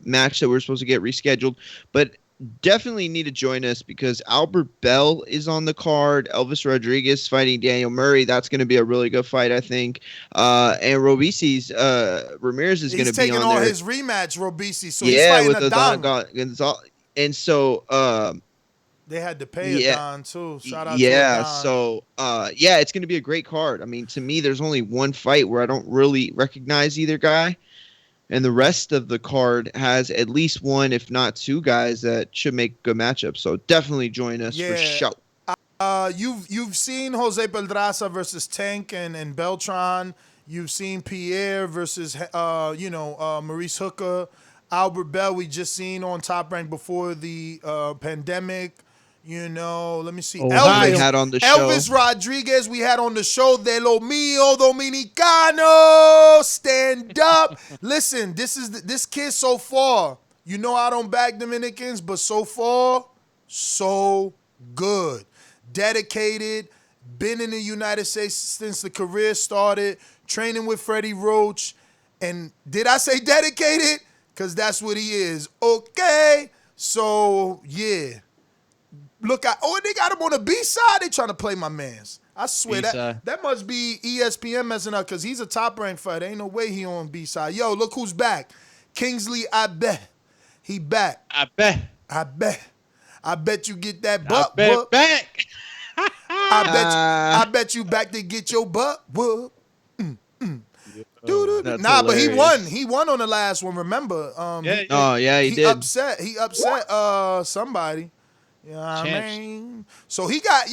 match that we're supposed to get rescheduled, but definitely need to join us because Albert Bell is on the card. Elvis Rodriguez fighting Daniel Murray. That's going to be a really good fight, I think. And Robisi's Ramirez is going to be on He's taking all there. his rematch, Robisi. So Yeah, he's with fighting Gonzalez. And so they had to pay Adon too. Shout out to yeah, Adon. so yeah, it's gonna be a great card. I mean, to me, there's only one fight where I don't really recognize either guy, and the rest of the card has at least one, if not two guys that should make good matchups. So definitely join us for sure. You've seen Jose Pedraza versus Tank and Beltran. You've seen Pierre versus Maurice Hooker. Albert Bell we just seen on Top Rank before the pandemic. You know, let me see. Elvis had on the show. Elvis Rodriguez we had on the show. De lo mío dominicano. Stand up. Listen, this kid so far. You know I don't back Dominicans, but so far, so good. Dedicated. Been in the United States since the career started. Training with Freddie Roach. And did I say dedicated? Because that's what he is. Okay. So, yeah. Look, they got him on the B-side. They trying to play my mans. I swear that must be ESPN messing up because he's a top-ranked fighter. Ain't no way he on B-side. Yo, look who's back. Kingsley, I bet. He back. I bet. I bet you get that butt bet whoop. back. I bet you back to get your butt whoop. That's But he hilarious. won. He won on the last one. Remember? He did. He upset somebody. You know what I mean? So he got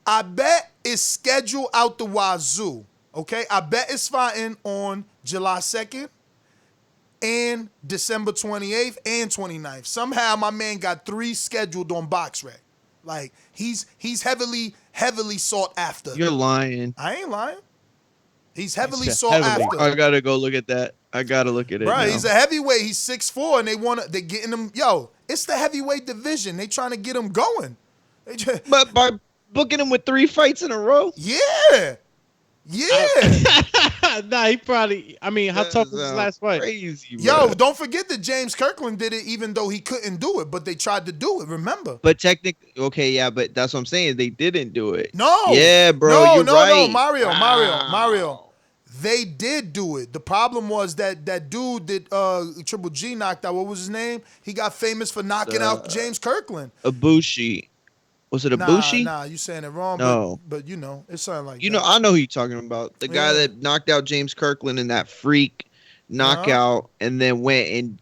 I bet it's scheduled out the wazoo. Okay, I bet it's fighting on July 2nd and December 28th and 29th. Somehow my man got 3 scheduled on BoxRec. Like he's heavily sought after. You're lying. I ain't lying. He's heavily sought after. I gotta go look at that. I gotta look at it. Bro, now. he's a heavyweight. He's 6'4", and they're getting him. Yo, it's the heavyweight division. They trying to get him going. But by booking him with 3 fights in a row. Yeah. Yeah. Nah, he probably. I mean, how tough was his last fight? Crazy, Yo, don't forget that James Kirkland did it even though he couldn't do it, but they tried to do it, remember? But technically, okay, yeah, but that's what I'm saying. They didn't do it. No. Yeah, bro, you're right. No, Mario. They did do it. The problem was that dude that Triple G knocked out, what was his name? He got famous for knocking out James Kirkland. Ibushi. Was it Ibushi? Nah, you saying it wrong. No. But you know, it sounded like You that. know, I know who you're talking about. The guy that knocked out James Kirkland in that freak knockout and then went and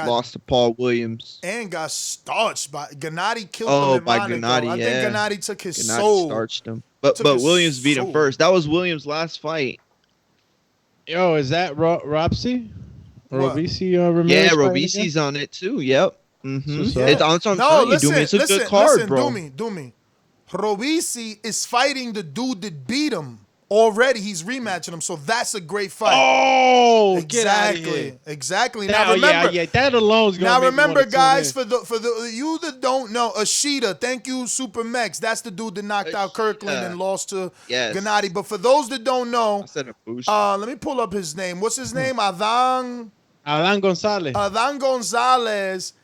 lost to Paul Williams. And got starched by Gennady killed him in by Monaco. Gennady, I yeah. think Gennady took his Gennady soul. starched him. But Took his Williams beat him soul. first. That was Williams' last fight. Yo, is that Robsy? What? Robisi Ramirez? Yeah, fighting Robisi's on it too. Yep. Mm-hmm. What's up? It's on some No, It's a good card, bro. Do me. Robisi is fighting the dude that beat him already. He's rematching him, so that's a great fight. Oh, get out of here. Exactly. Now, Now remember, that alone's gonna now make me remember, wanna tune guys, in. for the you that don't know, Ashita, thank you, Super Mex. That's the dude that knocked out Kirkland and lost to Gennady. But for those that don't know, let me pull up his name. What's his name? Adan Gonzalez. Adan Gonzalez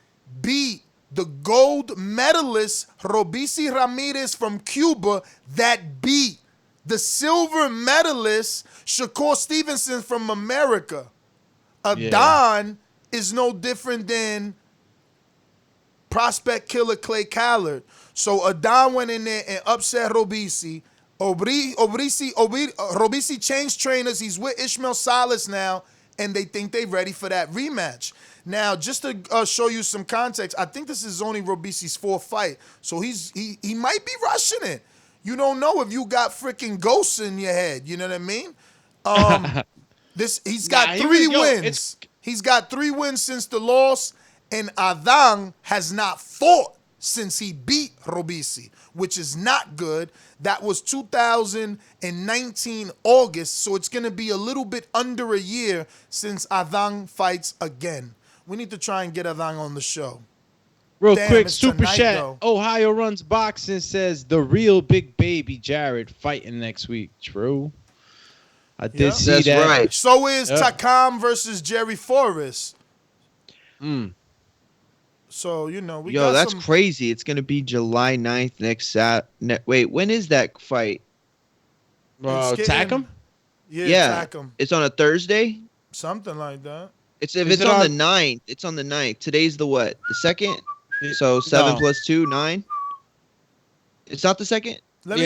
beat the gold medalist Robisi Ramirez from Cuba that beat the silver medalist Shakur Stevenson from America. Adan is no different than prospect killer Clay Callard. So Adan went in there and upset Robisi. Robisi changed trainers. He's with Ishmael Salas now, and they think they're ready for that rematch. Now, just to show you some context, I think this is only Robisi's fourth fight, so he might be rushing it. You don't know if you got freaking ghosts in your head. You know what I mean? He's got 3 wins. He's got 3 wins since the loss, and Adan has not fought since he beat Robisi, which is not good. That was 2019 August, so it's going to be a little bit under a year since Adan fights again. We need to try and get Adan on the show. Real Damn, quick, it's super tonight, chat. though. Ohio Runs Boxing says the real big baby Jared fighting next week. True. I did see that. Right. So is Takam versus Jerry Forrest. So, you know, we got that's some... crazy. It's going to be July 9th next wait, when is that fight? Takam? Yeah, Takam. It's on a Thursday? Something like that. It's on the 9th. It's on the 9th. Today's the what? The 2nd? So 7 plus 2, 9? It's not the 2nd? Let me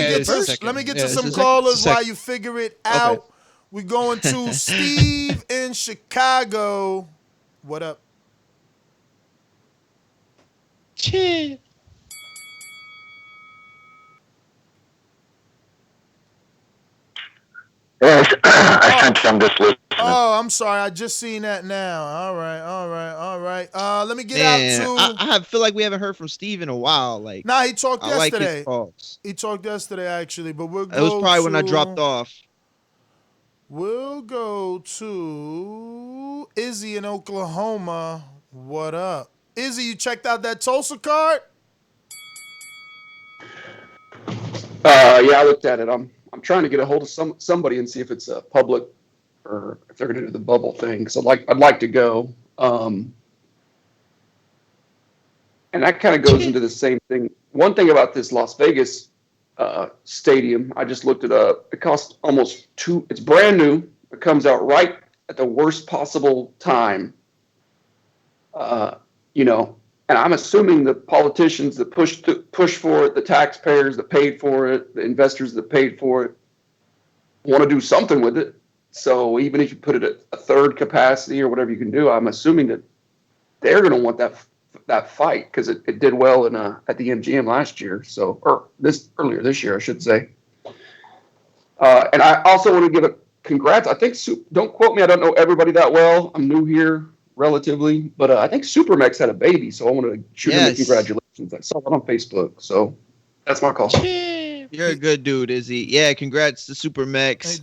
get to some callers while you figure it out. Okay. We're going to Steve in Chicago. What up? Cheers. Yes, I sent some this list. Oh, I'm sorry. I just seen that now. All right. Let me get out to. I feel like we haven't heard from Steve in a while. Like, nah, he talked yesterday. Like his calls. He talked yesterday actually, but we'll go. It was probably when I dropped off. We'll go to Izzy in Oklahoma. What up, Izzy? You checked out that Tulsa card? Yeah, I looked at it. I'm trying to get a hold of somebody and see if it's public or if they're going to do the bubble thing. Because I'd like to go. And that kind of goes into the same thing. One thing about this Las Vegas stadium, I just looked it up. It costs almost it's brand new. It comes out right at the worst possible time. And I'm assuming the politicians that push for it, the taxpayers that paid for it, the investors that paid for it, want to do something with it. So even if you put it at a third capacity or whatever you can do, I'm assuming that they're going to want that fight because it did well at the MGM last year. So earlier this year, I should say. And I also want to give a congrats. I think don't quote me. I don't know everybody that well. I'm new here. Relatively, but I think Supermex had a baby, so I want to shoot him a congratulations. I saw that on Facebook, so that's my call. You're a good dude, Izzy. Yeah, congrats to Supermex.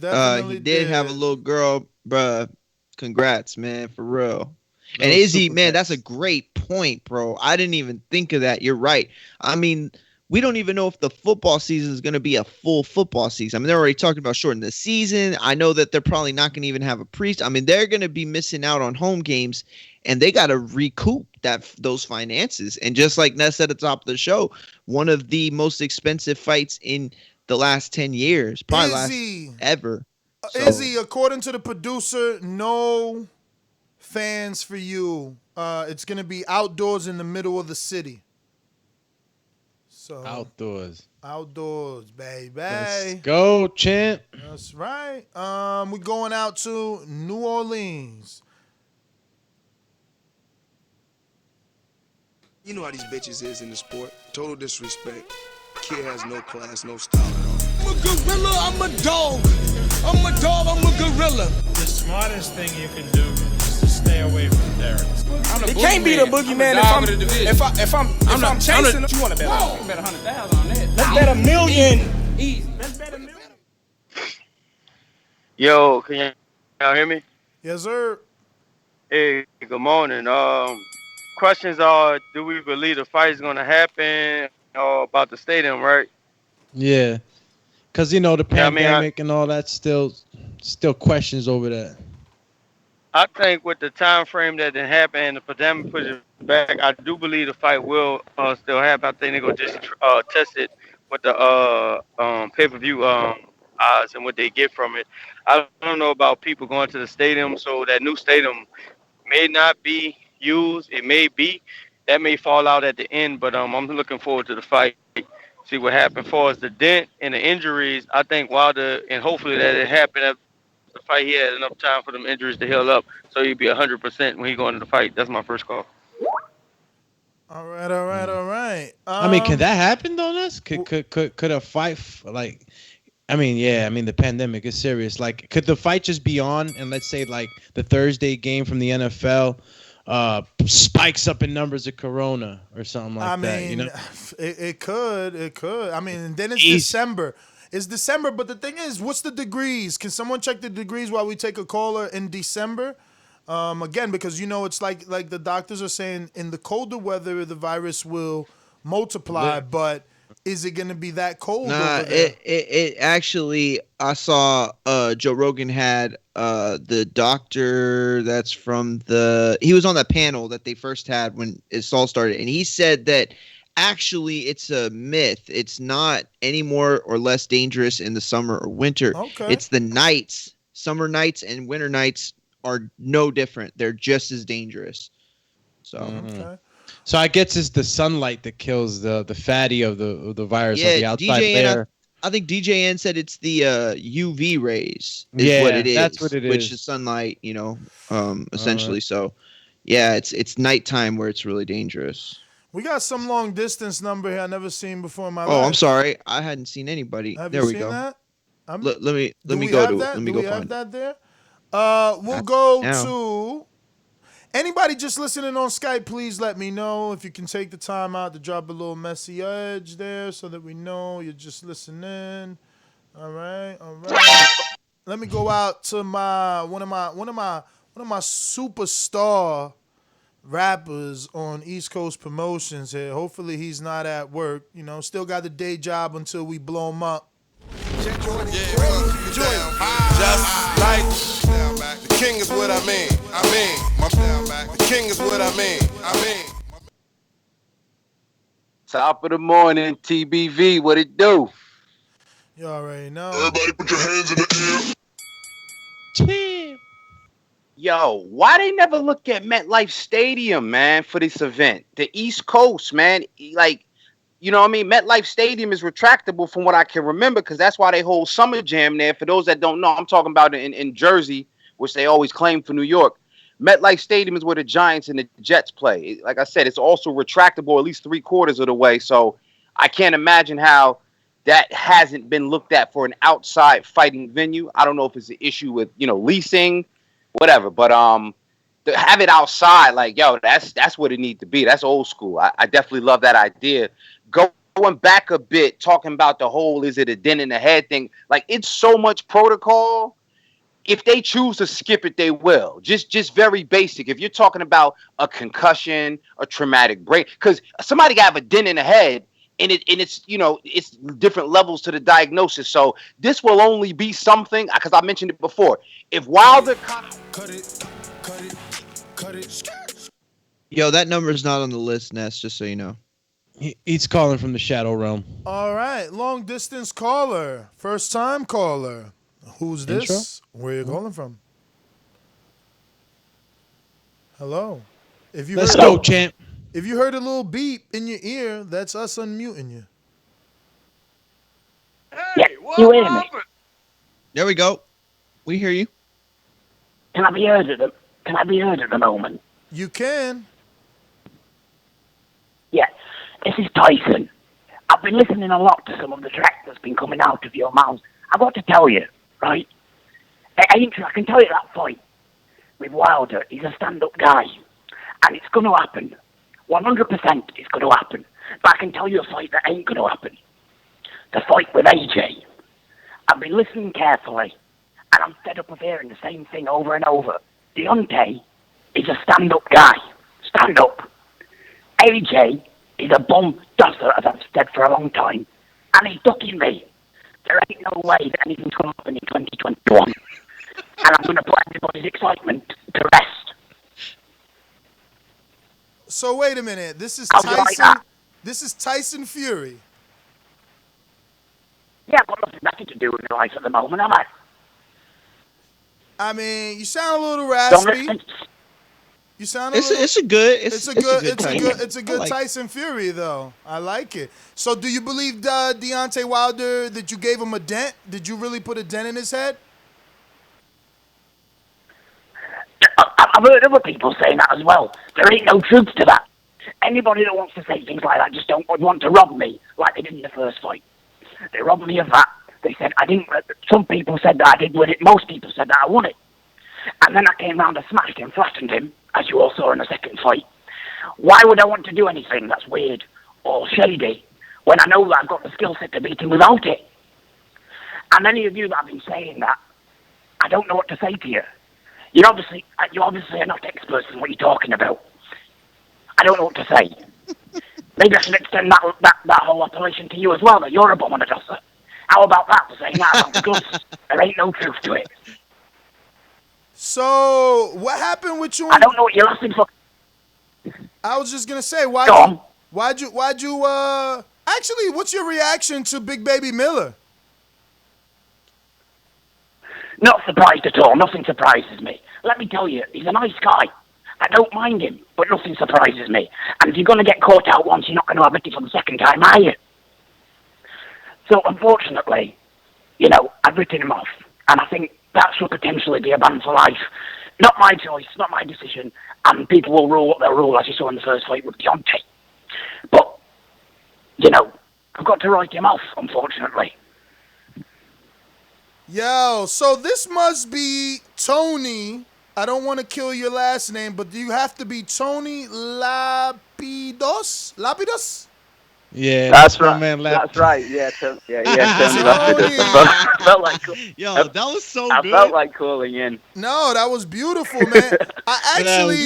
He did have a little girl, bruh. Congrats, man, for real. And Izzy, man, that's a great point, bro. I didn't even think of that. You're right. I mean, we don't even know if the football season is going to be a full football season. I mean, they're already talking about shortening the season. I know that they're probably not going to even have a I mean, they're going to be missing out on home games, and they got to recoup those finances. And just like Ness said at the top of the show, one of the most expensive fights in the last 10 years, probably ever. Izzy, according to the producer, no fans for you. It's going to be outdoors in the middle of the city. So outdoors, baby. Let's go, champ. That's right. We're going out to New Orleans. You know how these bitches is in the sport. Total disrespect. Kid has no class, no style at all. I'm a gorilla, I'm a dog. I'm a dog, I'm a gorilla. The smartest thing you can do is to stay away from Derek. It can't be the boogeyman if I'm chasing him. You want to bet on? You can bet 100,000 on that. Let's bet $1 million. Easy. Let's bet $1 million. Yo, can y'all hear me? Yes, sir. Hey, good morning. Questions are: do we believe the fight is gonna happen? About the stadium, right? Yeah, because the pandemic and all that still questions over that. I think with the time frame that didn't happen and the pandemic pushed it back, I do believe the fight will still happen. I think they're gonna just test it with the pay-per-view odds and what they get from it. I don't know about people going to the stadium, so that new stadium may not be used. It may be. That may fall out at the end, but I'm looking forward to the fight. See what happens. As far as the dent and the injuries, I think Wilder, and hopefully that it happened after the fight, he had enough time for them injuries to heal up, so he'd be 100% when he go into the fight. That's my first call. All right. I mean, can that happen though? Ness? Could a fight like? The pandemic is serious. Like, could the fight just be on, and let's say like the Thursday game from the NFL spikes up in numbers of Corona or something like that? It could. I mean, then it's December. It's December, but the thing is, what's the degrees? Can someone check the degrees while we take a caller in December? Again, because it's like the doctors are saying, in the colder weather the virus will multiply, but is it going to be that cold? Nah, it actually, I saw Joe Rogan had the doctor that's from he was on that panel that they first had when it all started, and he said that actually it's a myth. It's not any more or less dangerous in the summer or winter. Okay. It's the nights. Summer nights and winter nights are no different. They're just as dangerous. So. Okay. So I guess it's the sunlight that kills the fatty of the virus, yeah, or the outside DJN, layer. I think DJN said it's the UV rays Yeah, what it is. that's what it which is. is sunlight, essentially. So, yeah, it's nighttime where it's really dangerous. We got some long distance number here I never seen before in my life. Oh, I'm sorry, I hadn't seen anybody. Have there you we seen go. that? Let me Do we go have to that? it. Let me Do go we find have it. that there? We'll go now. to anybody just listening on Skype. Please let me know if you can take the time out to drop a little message there so that we know you're just listening. All right. Let me go out to one of my superstar rappers on East Coast Promotions here. Hopefully he's not at work. Still got the day job until we blow him up. Just like the king is what I mean. The king is what I mean. Top of the morning, TBV. What it do? You already know. Everybody put your hands in the air. Yo, why they never look at MetLife Stadium, man, for this event? The East Coast, man, MetLife Stadium is retractable from what I can remember, because that's why they hold Summer Jam there. For those that don't know, I'm talking about in Jersey, which they always claim for New York. MetLife Stadium is where the Giants and the Jets play. Like I said, it's also retractable at least 3/4 of the way. So I can't imagine how that hasn't been looked at for an outside fighting venue. I don't know if it's an issue with, leasing, whatever. But to have it outside, like, yo, that's what it needs to be. That's old school. I definitely love that idea. Going back a bit, talking about the whole, is it a dent in the head thing? Like, it's so much protocol. If they choose to skip it, they will. Just very basic. If you're talking about a concussion, a traumatic brain, because somebody got have a dent in the head, and it's it's different levels to the diagnosis. So this will only be something, because I mentioned it before. If Wilder Yo, that number's not on the list, Ness, just so you know. He's calling from the Shadow Realm. All right, long distance caller, first time caller. Who's this? Intro? Where you calling from? Hello. Let's go, champ. If you heard a little beep in your ear, that's us unmuting you. Yeah, you hear me? There we go. We hear you. Can I be heard at the moment? You can. Yeah, this is Tyson. I've been listening a lot to some of the track that's been coming out of your mouth. I've got to tell you, right? I can tell you that fight with Wilder, he's a stand-up guy. And it's going to happen. 100% it's going to happen. But I can tell you a fight that ain't going to happen. The fight with AJ. I've been listening carefully, and I'm fed up of hearing the same thing over and over. Deontay is a stand-up guy. Stand up. AJ is a bum dusser, as I've said for a long time. And he's ducking me. There ain't no way that anything's going to happen in 2021. And I'm going to put everybody's excitement to rest. So wait a minute. This is I'll be like Tyson. that. This is Tyson Fury. Yeah, I've got nothing to do with my life at the moment, am I? I mean, you sound a little raspy. You sound a little. It's a good like Tyson Fury though. I like it. So, do you believe Deontay Wilder that you gave him a dent? Did you really put a dent in his head? I've heard other people saying that as well. There ain't no truth to that. Anybody that wants to say things like that just don't want to rob me like they did in the first fight. They robbed me of that. They said I didn't. Some people said that I did win it. Most people said that I won it. And then I came round and smashed him, flattened him, as you all saw in the second fight. Why would I want to do anything that's weird or shady when I know that I've got the skill set to beat him without it? And any of you that have been saying that, I don't know what to say to you. You obviously are not experts in what you're talking about. I don't know what to say. Maybe I should extend that whole operation to you as well, that you're a bum and a dusser. How about that, for saying that about the goods? There ain't no truth to it. So, what happened with you? I don't know what you're laughing for. I was just gonna say, why'd you actually, what's your reaction to Big Baby Miller? Not surprised at all. Nothing surprises me. Let me tell you, he's a nice guy. I don't mind him, but nothing surprises me. And if you're going to get caught out once, you're not going to have it for the second time, are you? So, unfortunately, I've written him off. And I think that should potentially be a ban for life. Not my choice, not my decision. And people will rule what they'll rule, as you saw in the first fight with Deontay. But, I've got to write him off, unfortunately. Yo, so this must be Tony. I don't want to kill your last name, but do you have to be Tony Lapidos? Lapidos? Yeah, that's right. Man, that's right. Yeah, Tony Lapidos. Felt like that was so I good. felt like calling in. No, that was beautiful, man. I think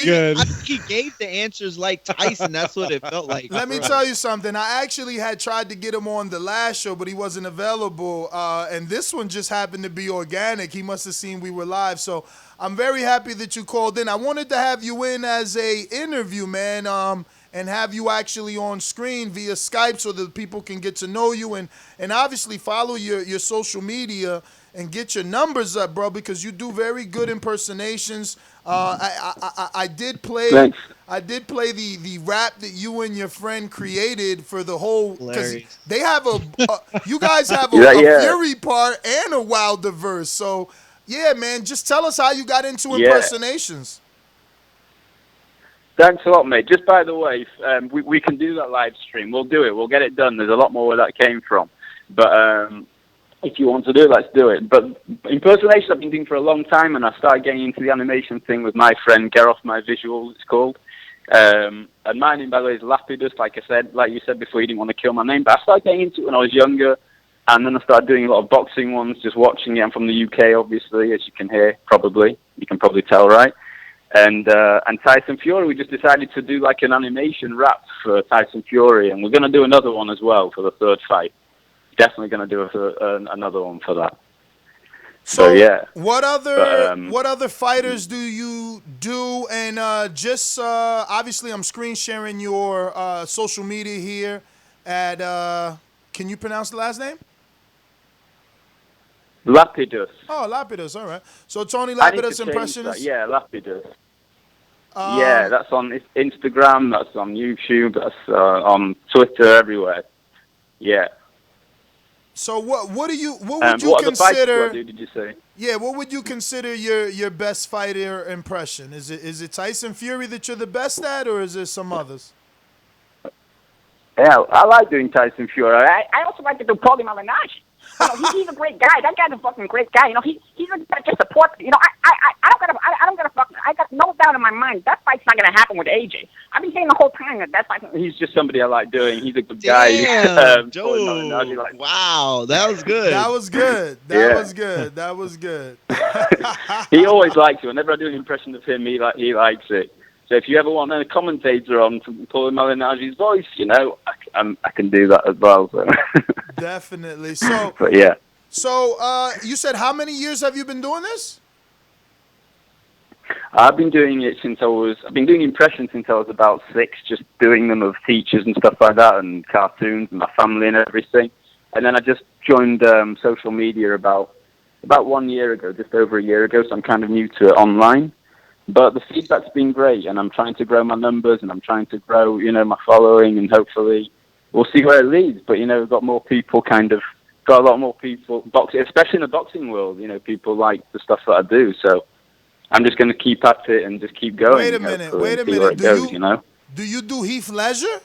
he gave the answers like Tyson. That's what it felt like. Let me tell you something. I actually had tried to get him on the last show, but he wasn't available. And this one just happened to be organic. He must have seen we were live. So I'm very happy that you called in. I wanted to have you in as a interview, man, and have you actually on screen via Skype so that people can get to know you and obviously follow your social media and get your numbers up, bro, because you do very good impersonations. I did play the rap that you and your friend created for the whole, because they have you guys have a Fury part and a Wilder verse. So yeah, man, just tell us how you got into impersonations. Thanks a lot, mate. Just by the way, we can do that live stream. We'll do it. We'll get it done. There's a lot more where that came from. But if you want to do it, let's do it. But impersonation I've been doing for a long time, and I started getting into the animation thing with my friend, Get Off My Visual, it's called. And my name, by the way, is Lapidus, like you said before, you didn't want to kill my name. But I started getting into it when I was younger, and then I started doing a lot of boxing ones, just watching it. I'm from the UK, obviously, as you can hear, probably. You can probably tell, right? And Tyson Fury, we just decided to do like an animation rap for Tyson Fury, and we're going to do another one as well for the third fight. Definitely going to do another one for that. So yeah. What other fighters do you do? And obviously, I'm screen sharing your social media here. At can you pronounce the last name? Lapidus. Oh, Lapidus. All right. So Tony Lapidus impressions. Yeah, Lapidus. Yeah, that's on Instagram. That's on YouTube. That's on Twitter. Everywhere. Yeah. So what would you what consider? Did you say? Yeah, what would you consider your best fighter impression? Is it Tyson Fury that you're the best at, or is there some others? Yeah, I like doing Tyson Fury. I also like to do Paulie Malignaggi. He's a great guy. That guy's a fucking great guy. He's a guy to support. I got no doubt in my mind that fight's not gonna happen with AJ. I've been saying the whole time that fight. He's just somebody I like doing. He's a good guy. Damn, Joe. Wow, that was good. That was good. That was good. He always likes it. Whenever I do an impression of him, he likes it. So if you ever want a commentator on Paulie Malignaggi's voice, I can do that as well. So. Definitely. So, but yeah. So you said how many years have you been doing this? I've been doing it I've been doing impressions since I was about 6, just doing them of teachers and stuff like that, and cartoons and my family and everything. And then I just joined social media about 1 year ago, just over a year ago. So I'm kind of new to it online. But the feedback's been great, and I'm trying to grow my numbers, and I'm trying to grow, my following, and hopefully we'll see where it leads. But, we've got more people got a lot more people, boxing, especially in the boxing world, people like the stuff that I do. So I'm just going to keep at it and just keep going. Wait a minute. Do you do Heath Ledger?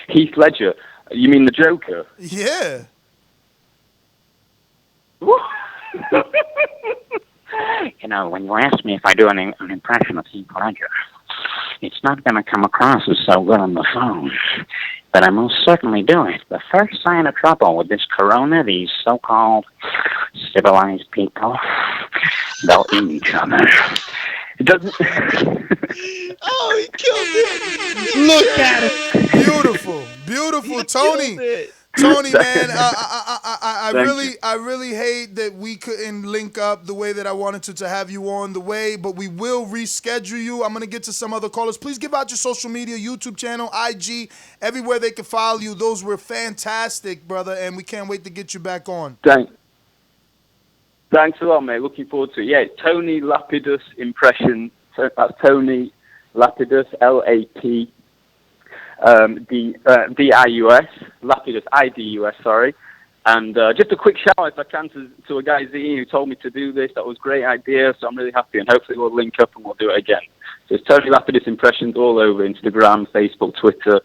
Heath Ledger? You mean the Joker? Yeah. When you ask me if I do an impression of Heath Ledger, it's not going to come across as so good on the phone, but I most certainly do it. The first sign of trouble with this corona, these so-called civilized people, they'll eat each other. It doesn't... Oh, he killed it. Look at it. Beautiful, Tony. Tony, man, I really hate that we couldn't link up the way that I wanted to have you on the way, but we will reschedule you. I'm going to get to some other callers. Please give out your social media, YouTube channel, IG, everywhere they can follow you. Those were fantastic, brother, and we can't wait to get you back on. Thanks a lot, mate. Looking forward to it. Yeah, Tony Lapidus impression. So that's Tony Lapidus, Lapidus, Lapidus, IDUS, sorry. And just a quick shout out, if I can, to a guy, Z, who told me to do this. That was a great idea, so I'm really happy, and hopefully we'll link up and we'll do it again. So it's Tony Lapidus impressions all over Instagram, Facebook, Twitter,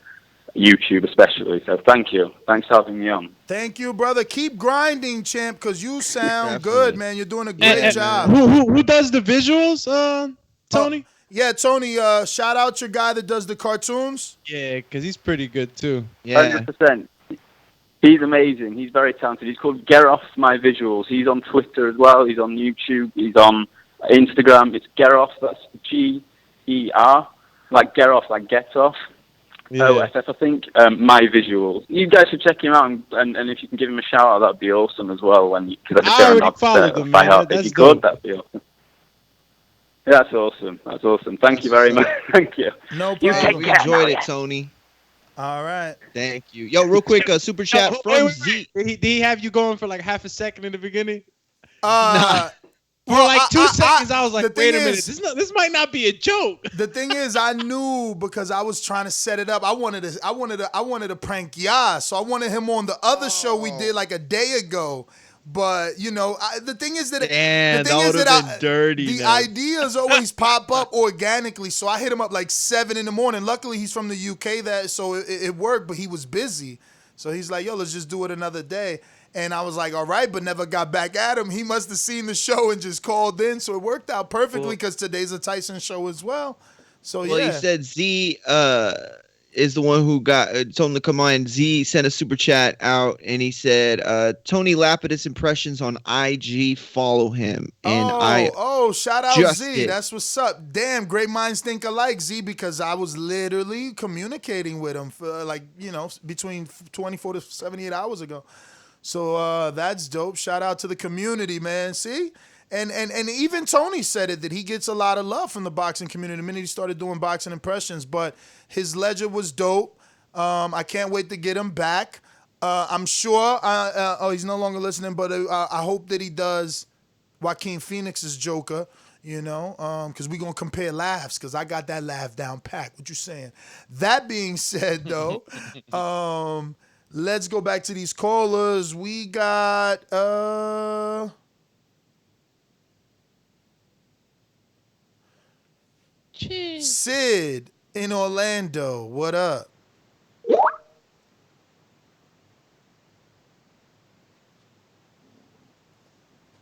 YouTube especially. So thank you. Thanks for having me on. Thank you, brother. Keep grinding, champ, because you sound good, man. You're doing a great job. Who does the visuals, Tony? Yeah, Tony, shout out your guy that does the cartoons. Yeah, because he's pretty good, too. Yeah. 100%. He's amazing. He's very talented. He's called Get Off My Visuals. He's on Twitter as well. He's on YouTube. He's on Instagram. It's Get Off. That's G-E-R. Like Get Off, like Get Off. Yeah. OFF, I think. My Visuals. You guys should check him out, and if you can give him a shout out, that'd be awesome as well. I already followed him, man. That's good. That'd be awesome. That's awesome. Thank you very much. Thank you. No problem. We enjoyed it, Tony. All right. Thank you. Yo, real quick, super chat from Z. Did he have you going for like half a second in the beginning? Nah. For like 2 seconds, I was like, wait a minute. This might not be a joke. The thing is, I knew because I was trying to set it up. I wanted to prank Ya, so I wanted him on the other show we did like a day ago. But the thing is that the ideas always pop up organically. So I hit him up like 7 in the morning. Luckily, he's from the UK, so it worked. But he was busy, so he's like, "Yo, let's just do it another day." And I was like, "All right," but never got back at him. He must have seen the show and just called in. So it worked out perfectly because today's a Tyson show as well. So you said Z. is the one who got told him to come on. Z sent a super chat out, and he said, "Tony Lapidus impressions on IG. Follow him." And shout out just Z. did. That's what's up. Damn, great minds think alike, Z, because I was literally communicating with him for between 24 to 78 hours ago. So that's dope. Shout out to the community, man. See? And even Tony said it, that he gets a lot of love from the boxing community the minute he started doing boxing impressions. But his ledger was dope. I can't wait to get him back. I'm sure. He's no longer listening, but I hope that he does Joaquin Phoenix's Joker. Because we're going to compare laughs, because I got that laugh down pat. What you saying? That being said, though, let's go back to these callers. We got Sid in Orlando. What up?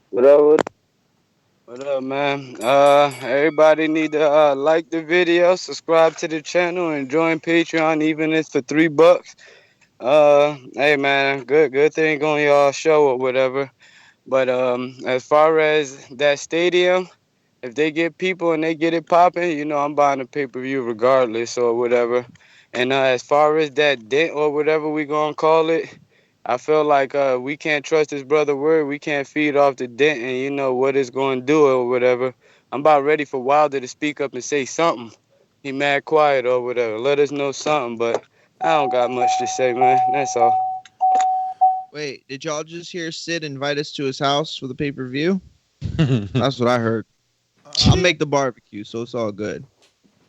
What up, man? Everybody need to like the video, subscribe to the channel, and join Patreon, even if it's for $3. Hey, man, good thing on y'all show or whatever. But as far as that stadium, if they get people and they get it popping, I'm buying a pay-per-view regardless or whatever. And as far as that dent or whatever we gonna call it, I feel like we can't trust his brother word. We can't feed off the dent and what it's going to do or whatever. I'm about ready for Wilder to speak up and say something. He mad quiet or whatever. Let us know something, but I don't got much to say, man. That's all. Wait, did y'all just hear Sid invite us to his house for the pay-per-view? That's what I heard. I'll make the barbecue, so it's all good.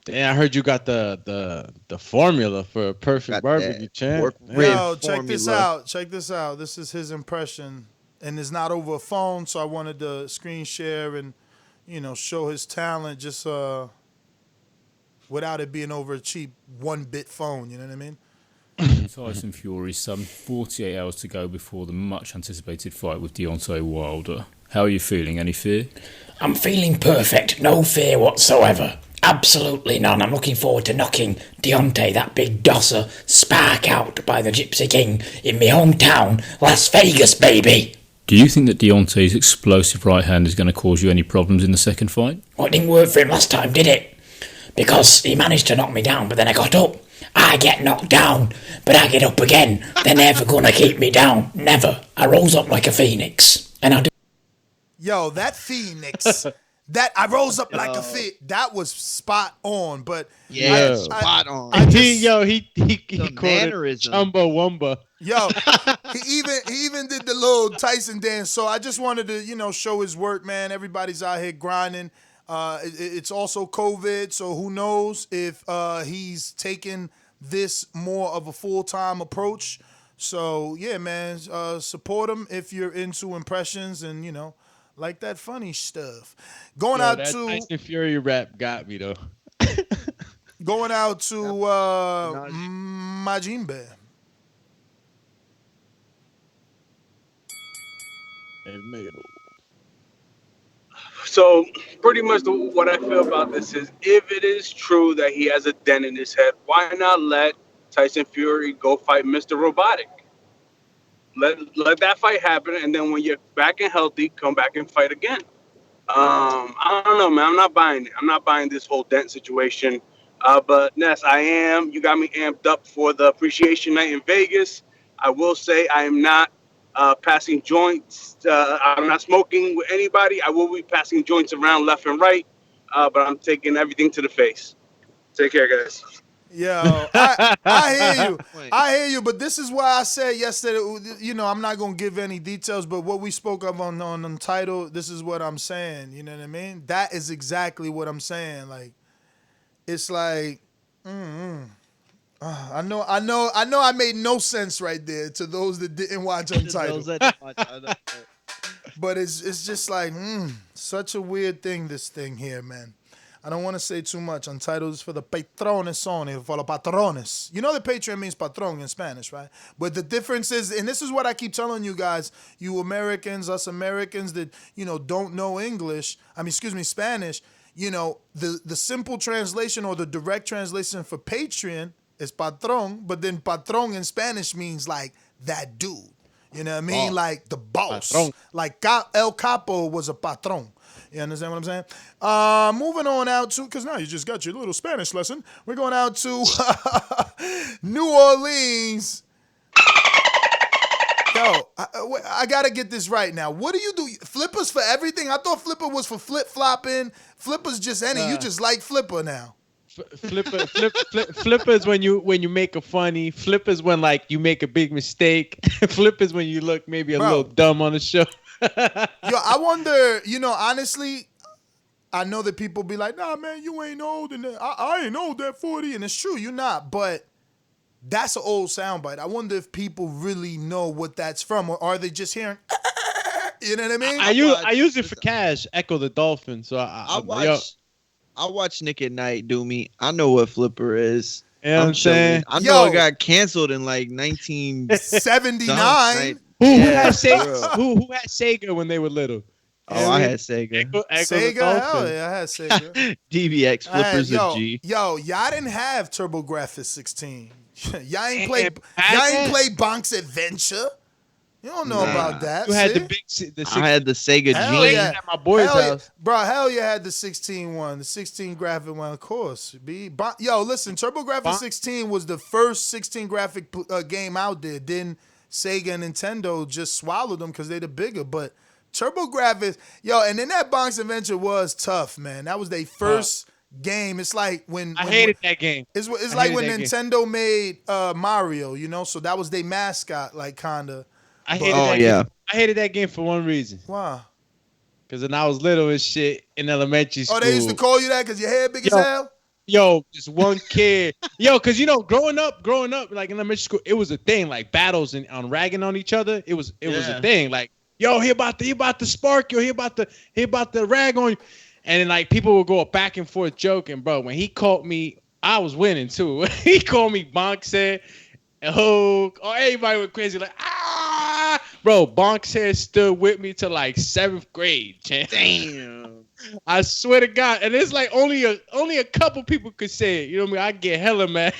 Yeah, I heard you got the formula for a perfect barbecue, champ. Yo, check this out. Check this out. This is his impression, and it's not over a phone, so I wanted to screen share and, show his talent just without it being over a cheap 1-bit phone. You know what I mean? Tyson Fury, some 48 hours to go before the much-anticipated fight with Deontay Wilder. How are you feeling? Any fear? I'm feeling perfect. No fear whatsoever. Absolutely none. I'm looking forward to knocking Deontay, that big dosser, spark out by the Gypsy King in my hometown, Las Vegas, baby. Do you think that Deontay's explosive right hand is going to cause you any problems in the second fight? Well, it didn't work for him last time, did it? Because he managed to knock me down, but then I got up. I get knocked down, but I get up again. They're never going to keep me down. Never. I rose up like a phoenix. And I do. Yo, that phoenix. That I rose up like a fit. That was spot on, but spot on. He quoted Chumbawamba. Yo, he even did the little Tyson dance. So I just wanted to show his work, man. Everybody's out here grinding. It's also COVID, so who knows if he's taking this more of a full-time approach. So yeah, man, support him if you're into impressions and like that funny stuff. Going out that to Tyson Fury rap got me though. Going out to Majimbe. So pretty much what I feel about this is, if it is true that he has a dent in his head, why not let Tyson Fury go fight Mr. Robotic? Let that fight happen, and then when you're back and healthy, come back and fight again. I don't know, man. I'm not buying it. I'm not buying this whole dent situation. But Ness, I am. You got me amped up for the appreciation night in Vegas. I will say I am not passing joints. I'm not smoking with anybody. I will be passing joints around left and right, but I'm taking everything to the face. Take care, guys. Yo, I hear you. I hear you, but this is why I said yesterday, I'm not going to give any details, but what we spoke of on the title, this is what I'm saying. You know what I mean? That is exactly what I'm saying. Like, it's like, I know I made no sense right there to those that didn't watch Untitled. But it's just like, such a weird thing, this thing here, man. I don't want to say too much. Untitled is for the patrones only, for the patrones. You know the patron means patron in Spanish, right? But the difference is, and this is what I keep telling you guys, you Americans, us Americans that, don't know Spanish, the simple translation or the direct translation for Patreon It's patron, but then patron in Spanish means like that dude. You know what I mean? Like the boss. Patron. Like El Capo was a patron. You understand what I'm saying? Moving on out to, because now you just got your little Spanish lesson. We're going out to New Orleans. Yo, I got to get this right now. What do you do? Flippers for everything? I thought Flipper was for flip-flopping. Flipper's just any. You just like Flipper now. Flipper is when you make a funny. Flipper is when like you make a big mistake. Flipper is when you look maybe a little dumb on the show. Yo, I wonder, honestly, I know that people be like, nah, man, you ain't old. And I ain't old at 40. And it's true, you're not. But that's an old soundbite. I wonder if people really know what that's from. Or are they just hearing, you know what I mean? I use it for cash, Echo the Dolphin. So I watch Nick at Night do me. I know what Flipper is. You know what I'm saying? I know it got canceled in like 1979. Who had Sega? Who had Sega when they were little? Oh, I had Sega. Sega, hell yeah, I had Sega. DBX Flippers of G. Y'all didn't have TurboGrafx 16. y'all ain't play Bonk's Adventure. You don't know about that. You had the 16. I had the Sega hell G. Yeah. At my boy's house. Bro, hell yeah, had the 16 one. The 16 graphic one, of course. Yo, listen, TurboGrafx 16 was the first 16 graphic game out there. Then Sega and Nintendo just swallowed them because they're the bigger. But TurboGrafx, and then that Bonk's Adventure was tough, man. That was their first game. It's like when I hated that game. It's like when Nintendo made Mario, so that was their mascot, like kinda. I hated that game for one reason. Why? Because when I was little and shit in elementary school. Oh, they used to call you that because your head big as hell? Yo, just one kid. Because growing up, like in elementary school, it was a thing. Like battles on ragging on each other. It was a thing. Like, yo, he about to spark you. He about to rag on you. And then like people would go back and forth joking, bro. When he called me, I was winning too. He called me Bonk's everybody went crazy like bro. Bonk's stood with me till like 7th grade. Damn. I swear to God, and it's like only a couple people could say it. You know what I mean? I get hella mad.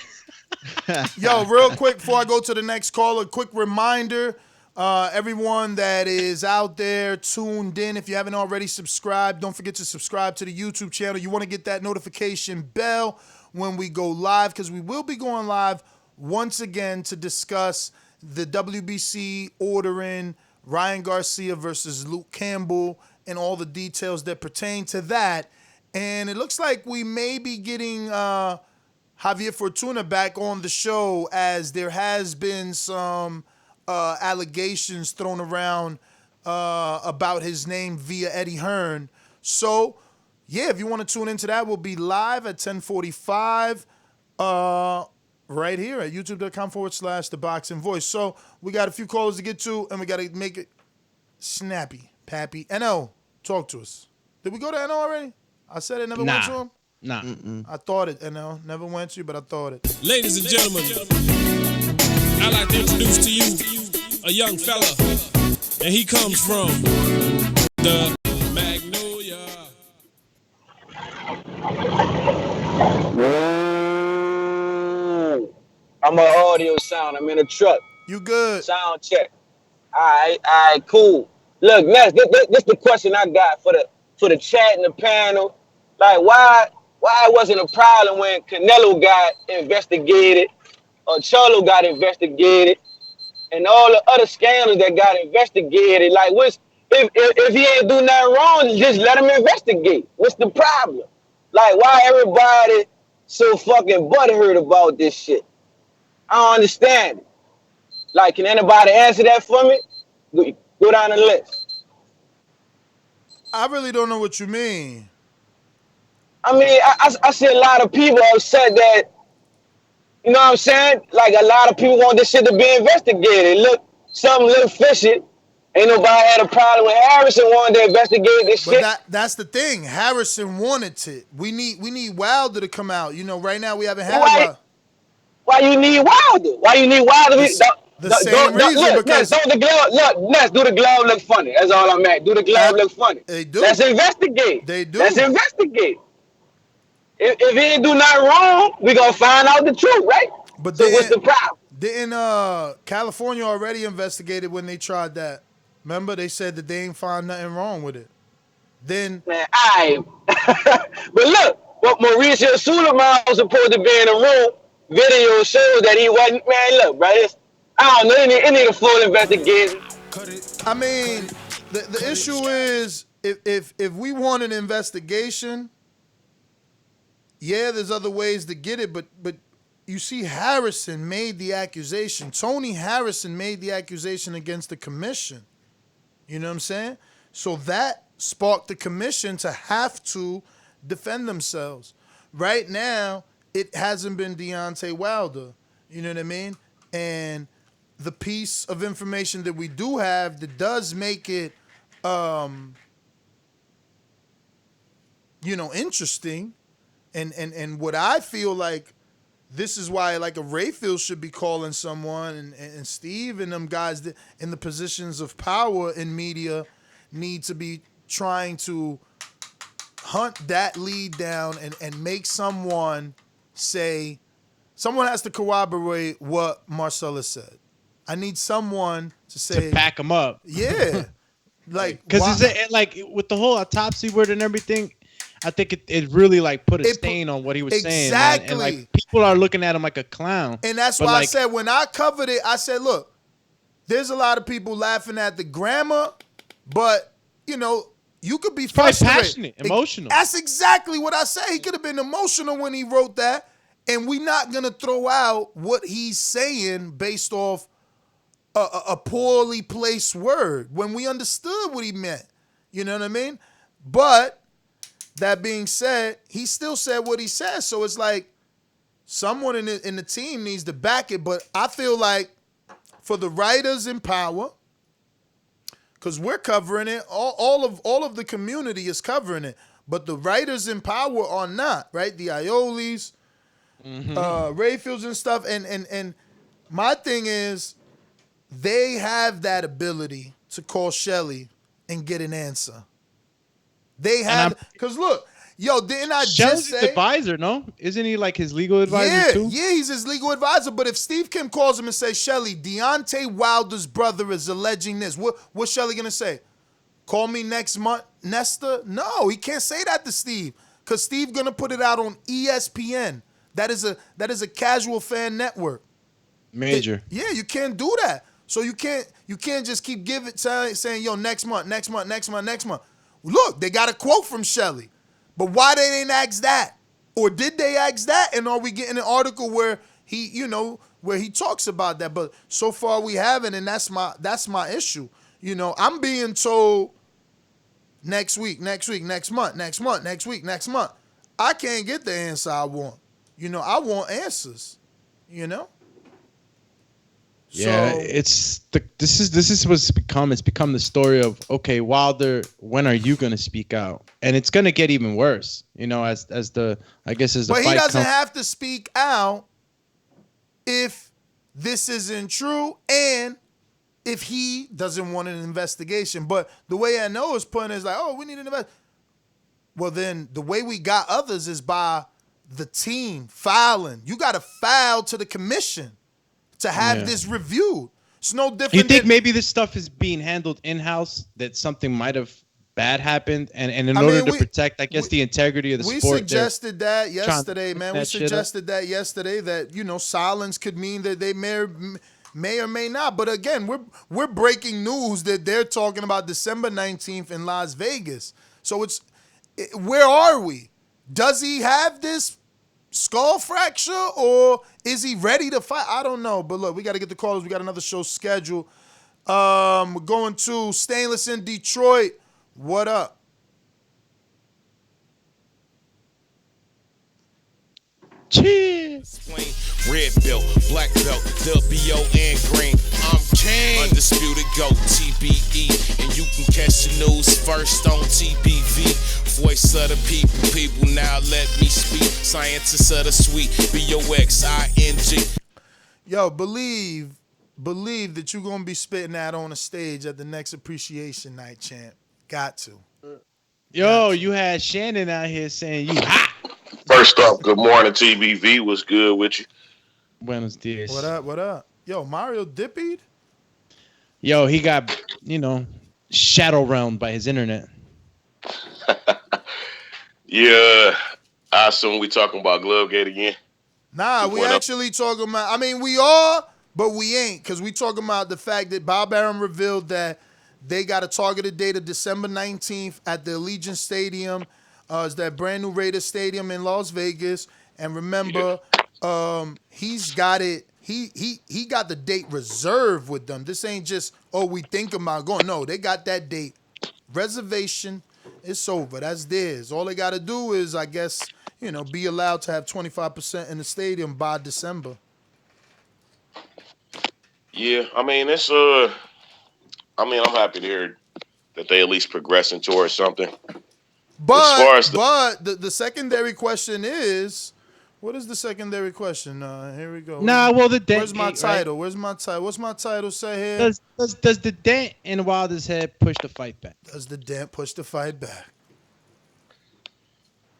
Yo, real quick before I go to the next call, a quick reminder. Everyone that is out there tuned in, if you haven't already subscribed, don't forget to subscribe to the YouTube channel. You want to get that notification bell when we go live, because we will be going live once again to discuss the WBC ordering Ryan Garcia versus Luke Campbell and all the details that pertain to that. And it looks like we may be getting Javier Fortuna back on the show, as there has been some allegations thrown around about his name via Eddie Hearn. So, yeah, if you want to tune into that, we'll be live at 10:45 right here at youtube.com/The Boxing Voice. So, we got a few callers to get to, and we got to make it snappy. Pappy. NO, talk to us. Did we go to NO already? I said it never went to him? Nah. I thought it, NO. Never went to you, but I thought it. Ladies and gentlemen, I'd like to introduce to you a young fella, and he comes from the Magnolia. I'm an audio sound. I'm in a truck. You good? Sound check. All right, cool. Look, Ness, this the question I got for the chat and the panel. Like, why it wasn't a problem when Canelo got investigated, or Charlo got investigated, and all the other scandals that got investigated? Like, if he ain't do nothing wrong, just let him investigate. What's the problem? Like, why everybody so fucking butthurt about this shit? I don't understand it. Like, can anybody answer that for me? Go down the list. I really don't know what you mean. I mean, I see a lot of people upset that, you know what I'm saying? Like, a lot of people want this shit to be investigated. Look, something look fishy. Ain't nobody had a problem with Harrison wanted to investigate this shit. But that's the thing. Harrison wanted it. We need Wilder to come out. Right now we haven't had Why you need Wilder? Why you need Wilder? The same reason, look, because Ness, do the glove look funny? That's all I'm at. Do the glove look funny? They do. Let's investigate. They do. Let's investigate. If he didn't do nothing wrong, we gonna find out the truth, right? But So what's the problem? Didn't California already investigated when they tried that? Remember, they said that they ain't found nothing wrong with it. Then, man, but look, what Mauricio Sulaiman was supposed to be in the room. Video shows that he wasn't. Man, look, bro, I don't know. It need a full investigation. I mean, the issue is if we want an investigation, yeah, there's other ways to get it, but you see, Harrison made the accusation. Tony Harrison made the accusation against the commission. You know what I'm saying? So that sparked the commission to have to defend themselves. Right now, it hasn't been Deontay Wilder. You know what I mean? And the piece of information that we do have that does make it, interesting, and what I feel like, this is why, like, a Rayfield should be calling someone, and Steve and them guys that in the positions of power in media need to be trying to hunt that lead down and make someone say, someone has to corroborate what Marcellus said. I need someone to say, to back him up. Yeah, like, because like with the whole autopsy word and everything, I think it really like put a stain on what he was saying. Exactly. And like people are looking at him like a clown. And that's why I said, when I covered it, I said, look, there's a lot of people laughing at the grammar, but you could be frustrated, passionate, emotional. That's exactly what I said. He could have been emotional when he wrote that, and we're not gonna throw out what he's saying based off a poorly placed word when we understood what he meant. You know what I mean? But that being said, he still said what he said. So it's like someone in the team needs to back it. But I feel like for the writers in power, because we're covering it, all of the community is covering it. But the writers in power are not, right? The Iolis, Rayfields and stuff. And my thing is, they have that ability to call Shelly and get an answer. They have, because look, didn't I just say? Shelley's his advisor, no? Isn't he like his legal advisor too? Yeah, he's his legal advisor. But if Steve Kim calls him and says, Shelly, Deontay Wilder's brother is alleging this, what's Shelly gonna say? Call me next month, Nesta? No, he can't say that to Steve, because Steve gonna put it out on ESPN. That is a casual fan network. Major. You can't do that. So you can't just keep saying, next month. Look, they got a quote from Shelly. But why they didn't ask that? Or did they ask that? And are we getting an article where he talks about that? But so far we haven't, and that's my issue. I'm being told next week, next month. I can't get the answer I want. I want answers. Yeah, this is what's become. It's become the story of, okay, Wilder, when are you going to speak out? And it's going to get even worse, as the fight comes. But he doesn't have to speak out if this isn't true and if he doesn't want an investigation. But the way I know his point is like, oh, we need an investigation. Well, then the way we got others is by the team filing. You got to file to the commission to have this reviewed. It's no different. You think maybe this stuff is being handled in-house, that something might have bad happened, and in order to protect, I guess, the integrity of the sport? We suggested that yesterday, man. We suggested that yesterday, that, silence could mean that they may or may not. But again, we're breaking news that they're talking about December 19th in Las Vegas. So where are we? Does he have this skull fracture, or is he ready to fight? I don't know. But look, we got to get the callers. We got another show scheduled. We're going to Stainless in Detroit. What up? Cheers. Red belt, black belt, WON green. I'm king. Undisputed GOAT, TBE. And you can catch the news first on TBV. Voice of the people now let me speak. Scientists of the sweet, BOXING. Yo, believe that you're going to be spitting that on the stage at the next appreciation night, champ. Got to. Yo, you had Shannon out here saying you hot. First off, good morning, TBV. What's good with you? Buenos dias. What up? What up? Yo, Mario dippied? Yo, he got, shadow realmed by his internet. Yeah, I assume we talking about Glovegate again. Nah, we actually talking about, I mean, we are, but we ain't, because we talking about the fact that Bob Arum revealed that they got a targeted date of December 19th at the Allegiant Stadium. It's that brand new Raiders Stadium in Las Vegas. And remember, he's got it. He got the date reserved with them. This ain't just, we think about going. No, they got that date. Reservation, it's over. That's theirs. All they got to do is, I guess, be allowed to have 25% in the stadium by December. Yeah, I mean, I'm happy to hear that they at least progressing towards something. But the secondary question is, what is the secondary question? Here we go. The dent. Where's my title? Right? Where's my title? What's my title say here? Does the dent in Wilder's head push the fight back? Does the dent push the fight back?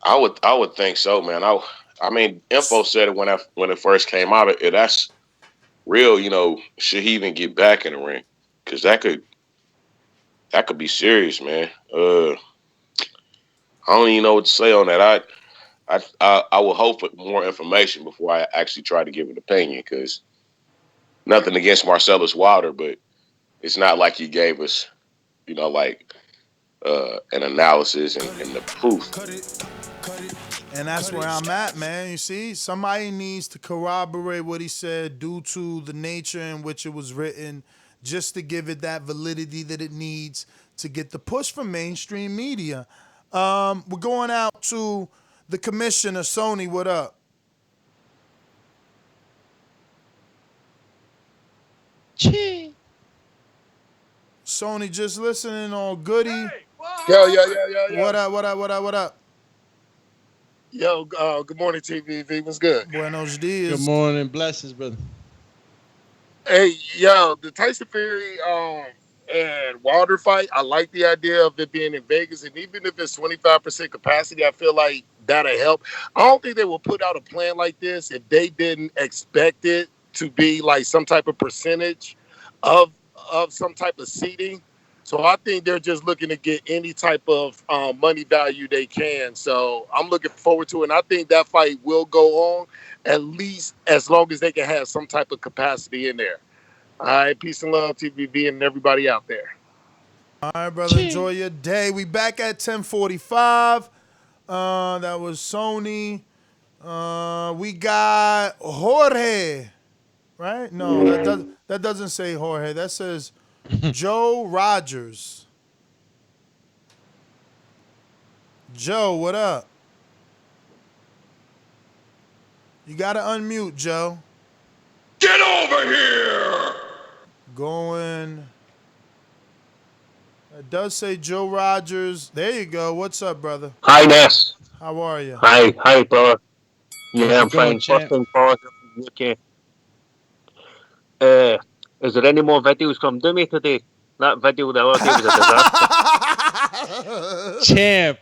I would think so, man. I mean, Info said it when it first came out. That's real. Should he even get back in the ring? Because that could be serious, man. I don't even know what to say on that. I will hope for more information before I actually try to give an opinion. Because nothing against Marcellus Wilder, but it's not like he gave us, an analysis and the proof. And that's where I'm at, man. You see, somebody needs to corroborate what he said due to the nature in which it was written, just to give it that validity that it needs to get the push from mainstream media. We're going out to the commissioner, Sony. What up? Chee. Sony, just listening on Goody. Yo. What up? Yo, good morning, TVV. What's good? Buenos dias. Good morning. Blessings, brother. Hey, yo, the Tyson Fury and Wilder fight, I like the idea of it being in Vegas. And even if it's 25% capacity, I feel like that'll help. I don't think they will put out a plan like this if they didn't expect it to be like some type of percentage of some type of seating. So I think they're just looking to get any type of money value they can. So I'm looking forward to it. And I think that fight will go on at least as long as they can have some type of capacity in there. All right, peace and love, TVB, and everybody out there. All right, brother, enjoy your day. We back at 10:45. That was Sony. We got Jorge, right? No, that doesn't say Jorge. That says Joe Rogers. Joe, what up? You gotta unmute, Joe. Get over here! Going. It does say Joe Rogers. There you go. What's up, brother? Hi, Ness. How are you? Hi, brother. Yeah, I'm fine. going, First thing first, okay. Is there any more videos come to me today? That video the other day was a disaster. Champ.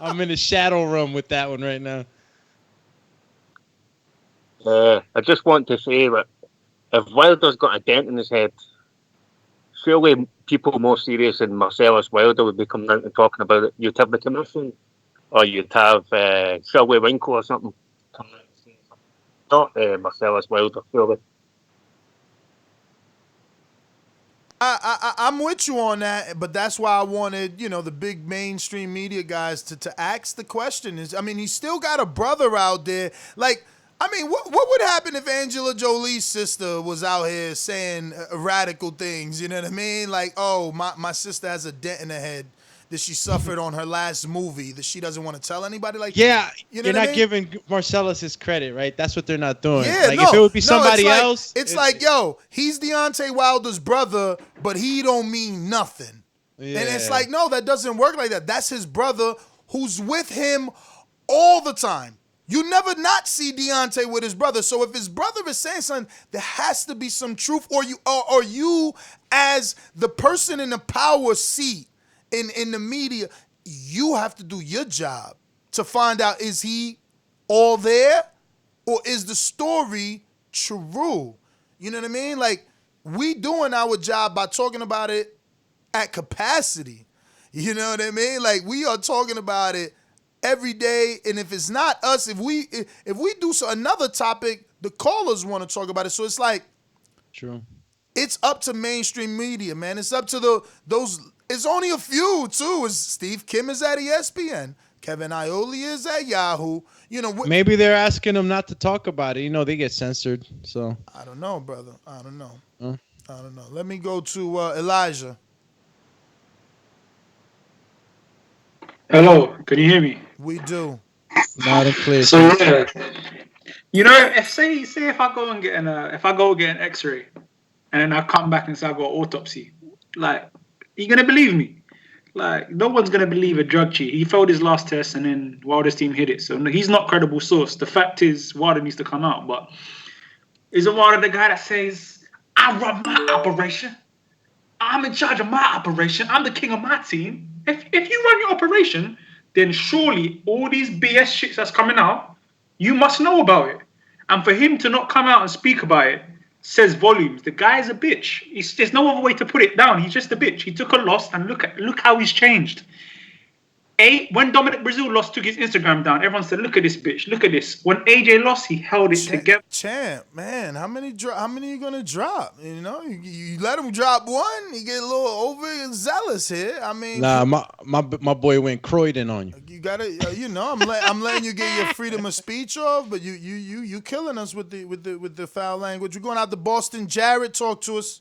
I'm in a shadow room with that one right now. I just want to say that if Wilder's got a dent in his head, surely people more serious than Marcellus Wilder would be coming out and talking about it. You'd have the commission, or you'd have Shirley Winkle or something. Not Marcellus Wilder, surely. I'm with you on that, but that's why I wanted, the big mainstream media guys to ask the question. He's still got a brother out there. Like, what would happen if Angela Jolie's sister was out here saying radical things? You know what I mean? Like, oh, my sister has a dent in her head that she suffered on her last movie that she doesn't want to tell anybody. Like, yeah, you're not giving Marcellus his credit, right? That's what they're not doing. Yeah, if it would be somebody else, it's like, yo, he's Deontay Wilder's brother, but he don't mean nothing. Yeah. And it's like, no, that doesn't work like that. That's his brother who's with him all the time. You never not see Deontay with his brother. So if his brother is saying something, there has to be some truth, or you as the person in the power seat in the media, you have to do your job to find out, is he all there or is the story true? You know what I mean? Like, we doing our job by talking about it at capacity. You know what I mean? Like, we are talking about it every day, and if it's not us, if we do another topic, the callers want to talk about it. So it's like, True. It's up to mainstream media, man. It's up to those. It's only a few too. Is Steve Kim is at ESPN, Kevin Iole is at Yahoo. You know, maybe they're asking them not to talk about it. You know, they get censored. So I don't know, brother. I don't know. Huh? I don't know. Let me go to Elijah. Hello, can you hear me? We do. Loud and clear. So yeah, you know, if I go and get an X-ray, and then I come back and say I got an autopsy, like, are you gonna believe me? Like, no one's gonna believe a drug cheat. He failed his last test, and then Wilder's team hit it. So he's not credible source. The fact is, Wilder needs to come out. But isn't Wilder the guy that says, "I run my operation. I'm in charge of my operation. I'm the king of my team"? If you run your operation, then surely all these BS shits that's coming out, you must know about it. And for him to not come out and speak about it says volumes. The guy is a bitch. There's no other way to put it down. He's just a bitch. He took a loss, and look how he's changed. When Dominic Brazil lost, took his Instagram down. Everyone said, "Look at this bitch. Look at this." When AJ lost, he held it together. Champ, man, how many you gonna drop? You know, you let him drop one, he get a little overzealous here. I mean, nah, my boy went Croydon on you. You gotta, you know, I'm letting you get your freedom of speech off, but you killing us with the foul language. We're going out to Boston. Jared, talk to us.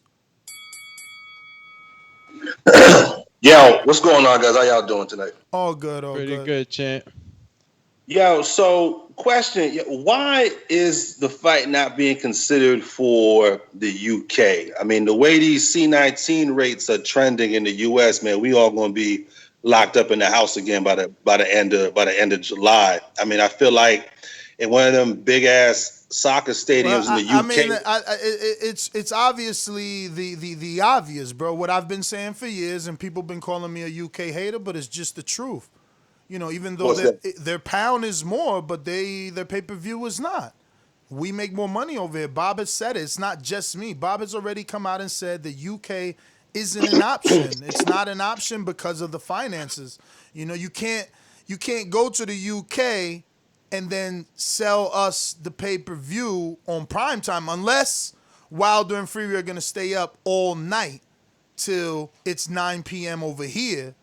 Yo, what's going on, guys? How y'all doing tonight? All good, Pretty good, champ. Yo, so question: why is the fight not being considered for the UK? I mean, the way these C19 rates are trending in the US, man, we all gonna be locked up in the house again by the end of July. I mean, I feel like in one of them big ass soccer stadiums in the UK. I mean, it's obviously the obvious, bro. What I've been saying for years, and people been calling me a UK hater, but it's just the truth. You know, even though their pound is more, but their pay-per-view is not. We make more money over here. Bob has said it. It's not just me. Bob has already come out and said the UK isn't an option. It's not an option because of the finances. You know, you can't go to the UK and then sell us the pay-per-view on primetime unless Wilder and Fury are going to stay up all night till it's 9 p.m. over here,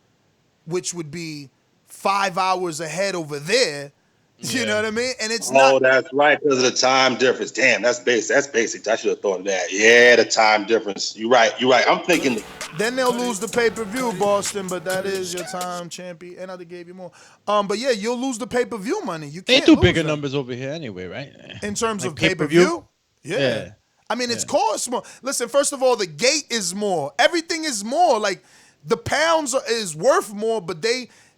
which would be 5 hours ahead over there. You know what I mean? And it's not. Oh, that's right, because of the time difference. Damn, that's basic. That's basic. I should have thought of that. Yeah, the time difference. You're right. I'm thinking. Then they'll lose the pay-per-view, Boston, but that is your time, champion. And I gave you more. But yeah, you'll lose the pay-per-view money. You can't They do lose bigger that. numbers over here anyway, right? In terms Like of pay-per-view? Yeah. I mean, Yeah. it's cost more. Listen, first of all, the gate is more. Everything is more. Like, the pounds is worth more, but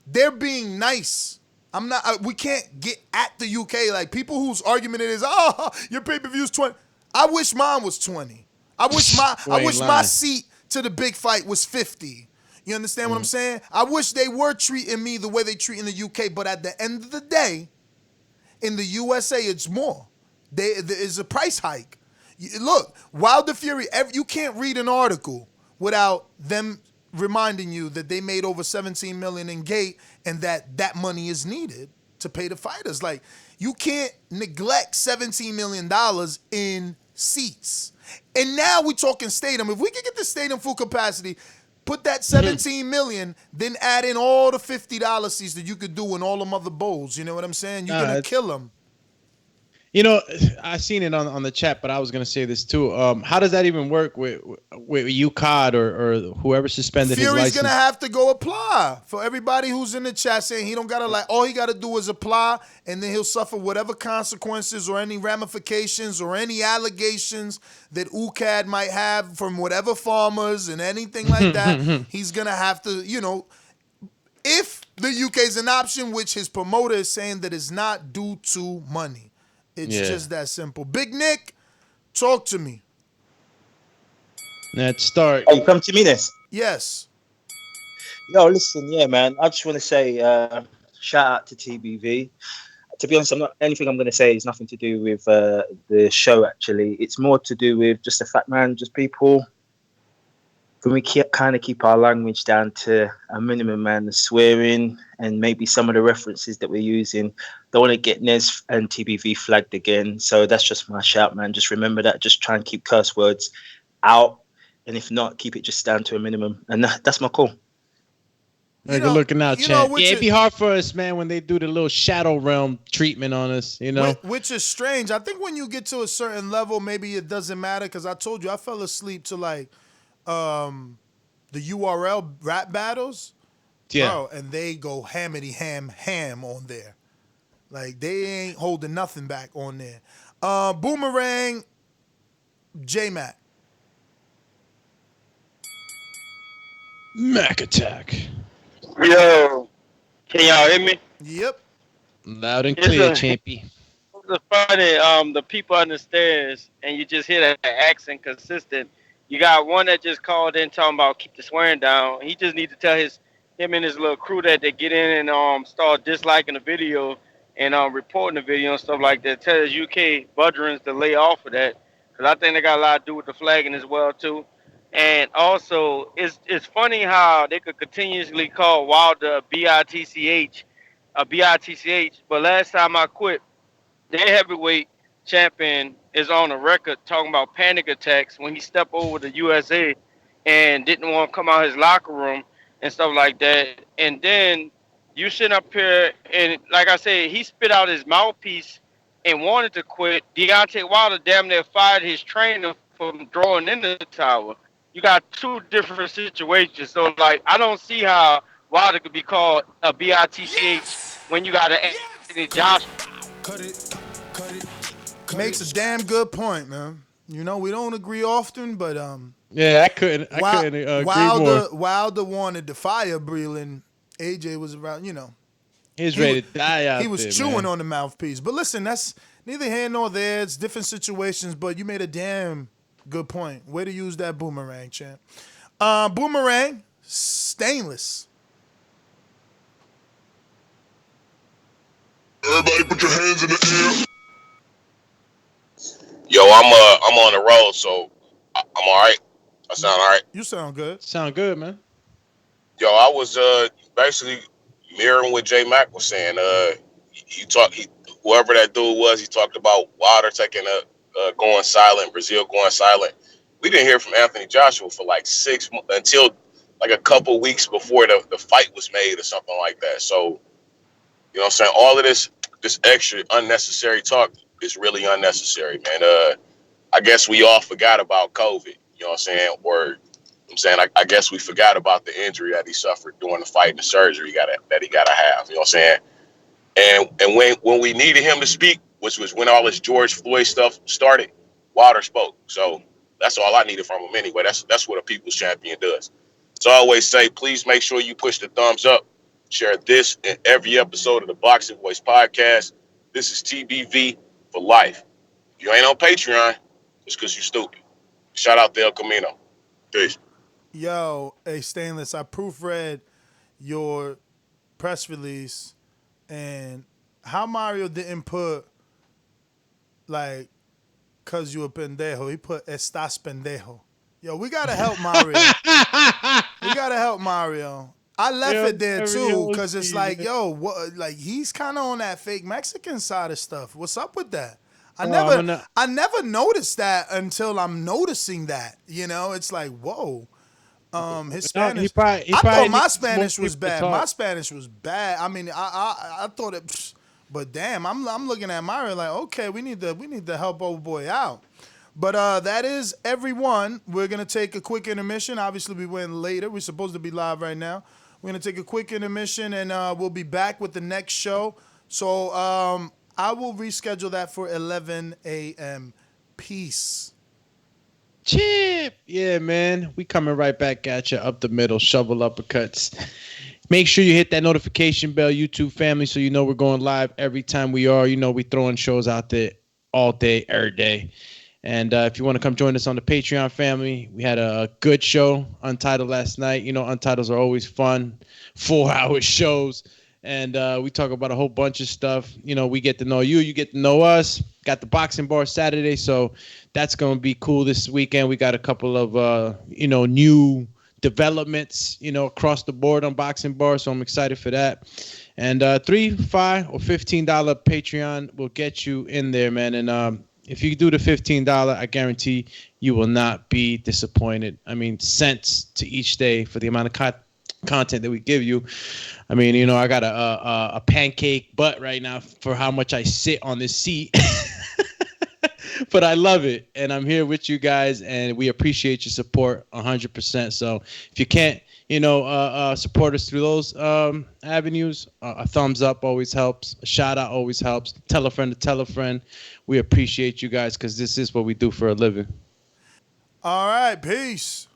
they're being nice. I'm not. We can't get at the UK. Like, people whose argument it is, oh, your pay-per-view's 20. I wish mine was 20. I wish my seat to the big fight was 50. You understand what I'm saying? I wish they were treating me the way they treat in the UK, but at the end of the day, in the USA, it's more. There is a price hike. Look, Wilder Fury, you can't read an article without them reminding you that they made over $17 million in gate and that money is needed to pay the fighters. Like, you can't neglect $17 million in seats. And now we're talking stadium. If we could get the stadium full capacity, put that $17 million, then add in all the $50 seats that you could do in all them other bowls. You know what I'm saying? You're going to kill them. You know, I seen it on the chat, but I was gonna say this too. How does that even work with UCOD or whoever suspended his license? Fury's gonna have to go apply. For everybody who's in the chat saying he don't gotta, like, all he gotta do is apply, and then he'll suffer whatever consequences or any ramifications or any allegations that UCAD might have from whatever farmers and anything like that. He's gonna have to, you know, if the UK is an option, which his promoter is saying that is not due to money. It's just that simple. Big Nick, talk to me. Let's start. Oh, you come to me this? Yes. Yo, listen, yeah, man. I just want to say shout out to TBV. to be honest, anything I'm going to say is nothing to do with the show. Actually, it's more to do with just the fact, man. Just people. Can we kind of keep our language down to a minimum, man? The swearing and maybe some of the references that we're using. Don't want to get Nez and TBV flagged again. So that's just my shout, man. Just remember that. Just try and keep curse words out, and if not, keep it just down to a minimum. And that's my call. Good looking out, champ. Yeah, it'd be hard for us, man, when they do the little shadow realm treatment on us, you know? Which is strange. I think when you get to a certain level, maybe it doesn't matter, because I told you I fell asleep to, like, the URL rap battles. Yeah. Bro, and they go ham on there. Like, they ain't holding nothing back on there. Boomerang, J-Mac. Mac Attack. Yo, can y'all hear me? Yep. Loud and clear, champy. It's funny, the people on the stairs, and you just hear that accent consistent. You got one that just called in talking about keep the swearing down. He just need to tell him and his little crew that they get in and start disliking the video and reporting the video and stuff like that. Tell his UK veterans to lay off of that, because I think they got a lot to do with the flagging as well too. And also, it's funny how they could continuously call Wilder a BITCH, but last time I quit, their heavyweight champion is on the record talking about panic attacks when he stepped over to USA and didn't want to come out his locker room and stuff like that. And then you sit up here and, like I said, he spit out his mouthpiece and wanted to quit. Deontay Wilder damn near fired his trainer from throwing in the tower. You got two different situations. So, like, I don't see how Wilder could be called a BITCH when you got an Anthony Joshua. Makes a damn good point, man. You know, we don't agree often, but yeah, I couldn't agree more. Wilder wanted to fire Breland. AJ was around, you know. He was ready to die out there. He was chewing on the mouthpiece. But listen, that's neither here nor there. It's different situations, but you made a damn good point. Way to use that boomerang, champ. Boomerang, stainless. Everybody put your hands in the air. Yo, I'm on the road, so I'm all right. I sound all right. You sound good. Sound good, man. Yo, I was basically mirroring what J Mac was saying. Whoever that dude was, he talked about Wilder taking going silent, Brazil going silent. We didn't hear from Anthony Joshua for like 6 months until like a couple weeks before the fight was made or something like that. So, you know what I'm saying? All of this extra unnecessary talk is really unnecessary, man. I guess we all forgot about COVID, you know what I'm saying? Or I'm saying I guess we forgot about the injury that he suffered during the fight and the surgery that he gotta have, you know what I'm saying? And when we needed him to speak, which was when all this George Floyd stuff started, Wilder spoke. So that's all I needed from him anyway. That's what a people's champion does. So I always say, please make sure you push the thumbs up, share this in every episode of the Boxing Voice podcast. This is TBV for life. If you ain't on Patreon, it's because you're stupid. Shout out to El Camino. Peace. Yo, hey, Stainless, I proofread your press release, and how Mario didn't put, like, cause you a pendejo. He put estás pendejo. Yo, we gotta help Mario. I left it there too, cause it's like, yo, what? Like, he's kind of on that fake Mexican side of stuff. What's up with that? I never noticed that until I'm noticing that. You know, it's like, whoa. His Spanish. I thought my Spanish was bad. My Spanish was bad. I mean, I thought it. But damn, I'm looking at Mario like, okay, we need to help old boy out. But that is everyone. We're gonna take a quick intermission. Obviously, we went later. We're supposed to be live right now. We're gonna take a quick intermission, and we'll be back with the next show. So I will reschedule that for 11 a.m. Peace. Chip. Yeah, man. We coming right back at you up the middle, shovel uppercuts. Make sure you hit that notification bell, YouTube family, so you know we're going live every time we are. You know we throwing shows out there all day, every day. And if you want to come join us on the Patreon family, we had a good show, Untitled, last night. You know, Untitles are always fun, 4-hour shows. And we talk about a whole bunch of stuff. You know, we get to know you. You get to know us. Got the boxing bar Saturday, so that's going to be cool this weekend. We got a couple of, new developments, across the board on boxing bar, so I'm excited for that. And $3, $5, or $15 Patreon will get you in there, man. And if you do the $15, I guarantee you will not be disappointed. I mean, cents to each day for the amount of content that we give you. I mean, I got a pancake butt right now for how much I sit on this seat. But I love it, and I'm here with you guys, and we appreciate your support 100%. So if you can't, support us through those avenues, a thumbs up always helps. A shout out always helps. Tell a friend to tell a friend. We appreciate you guys because this is what we do for a living. All right, peace.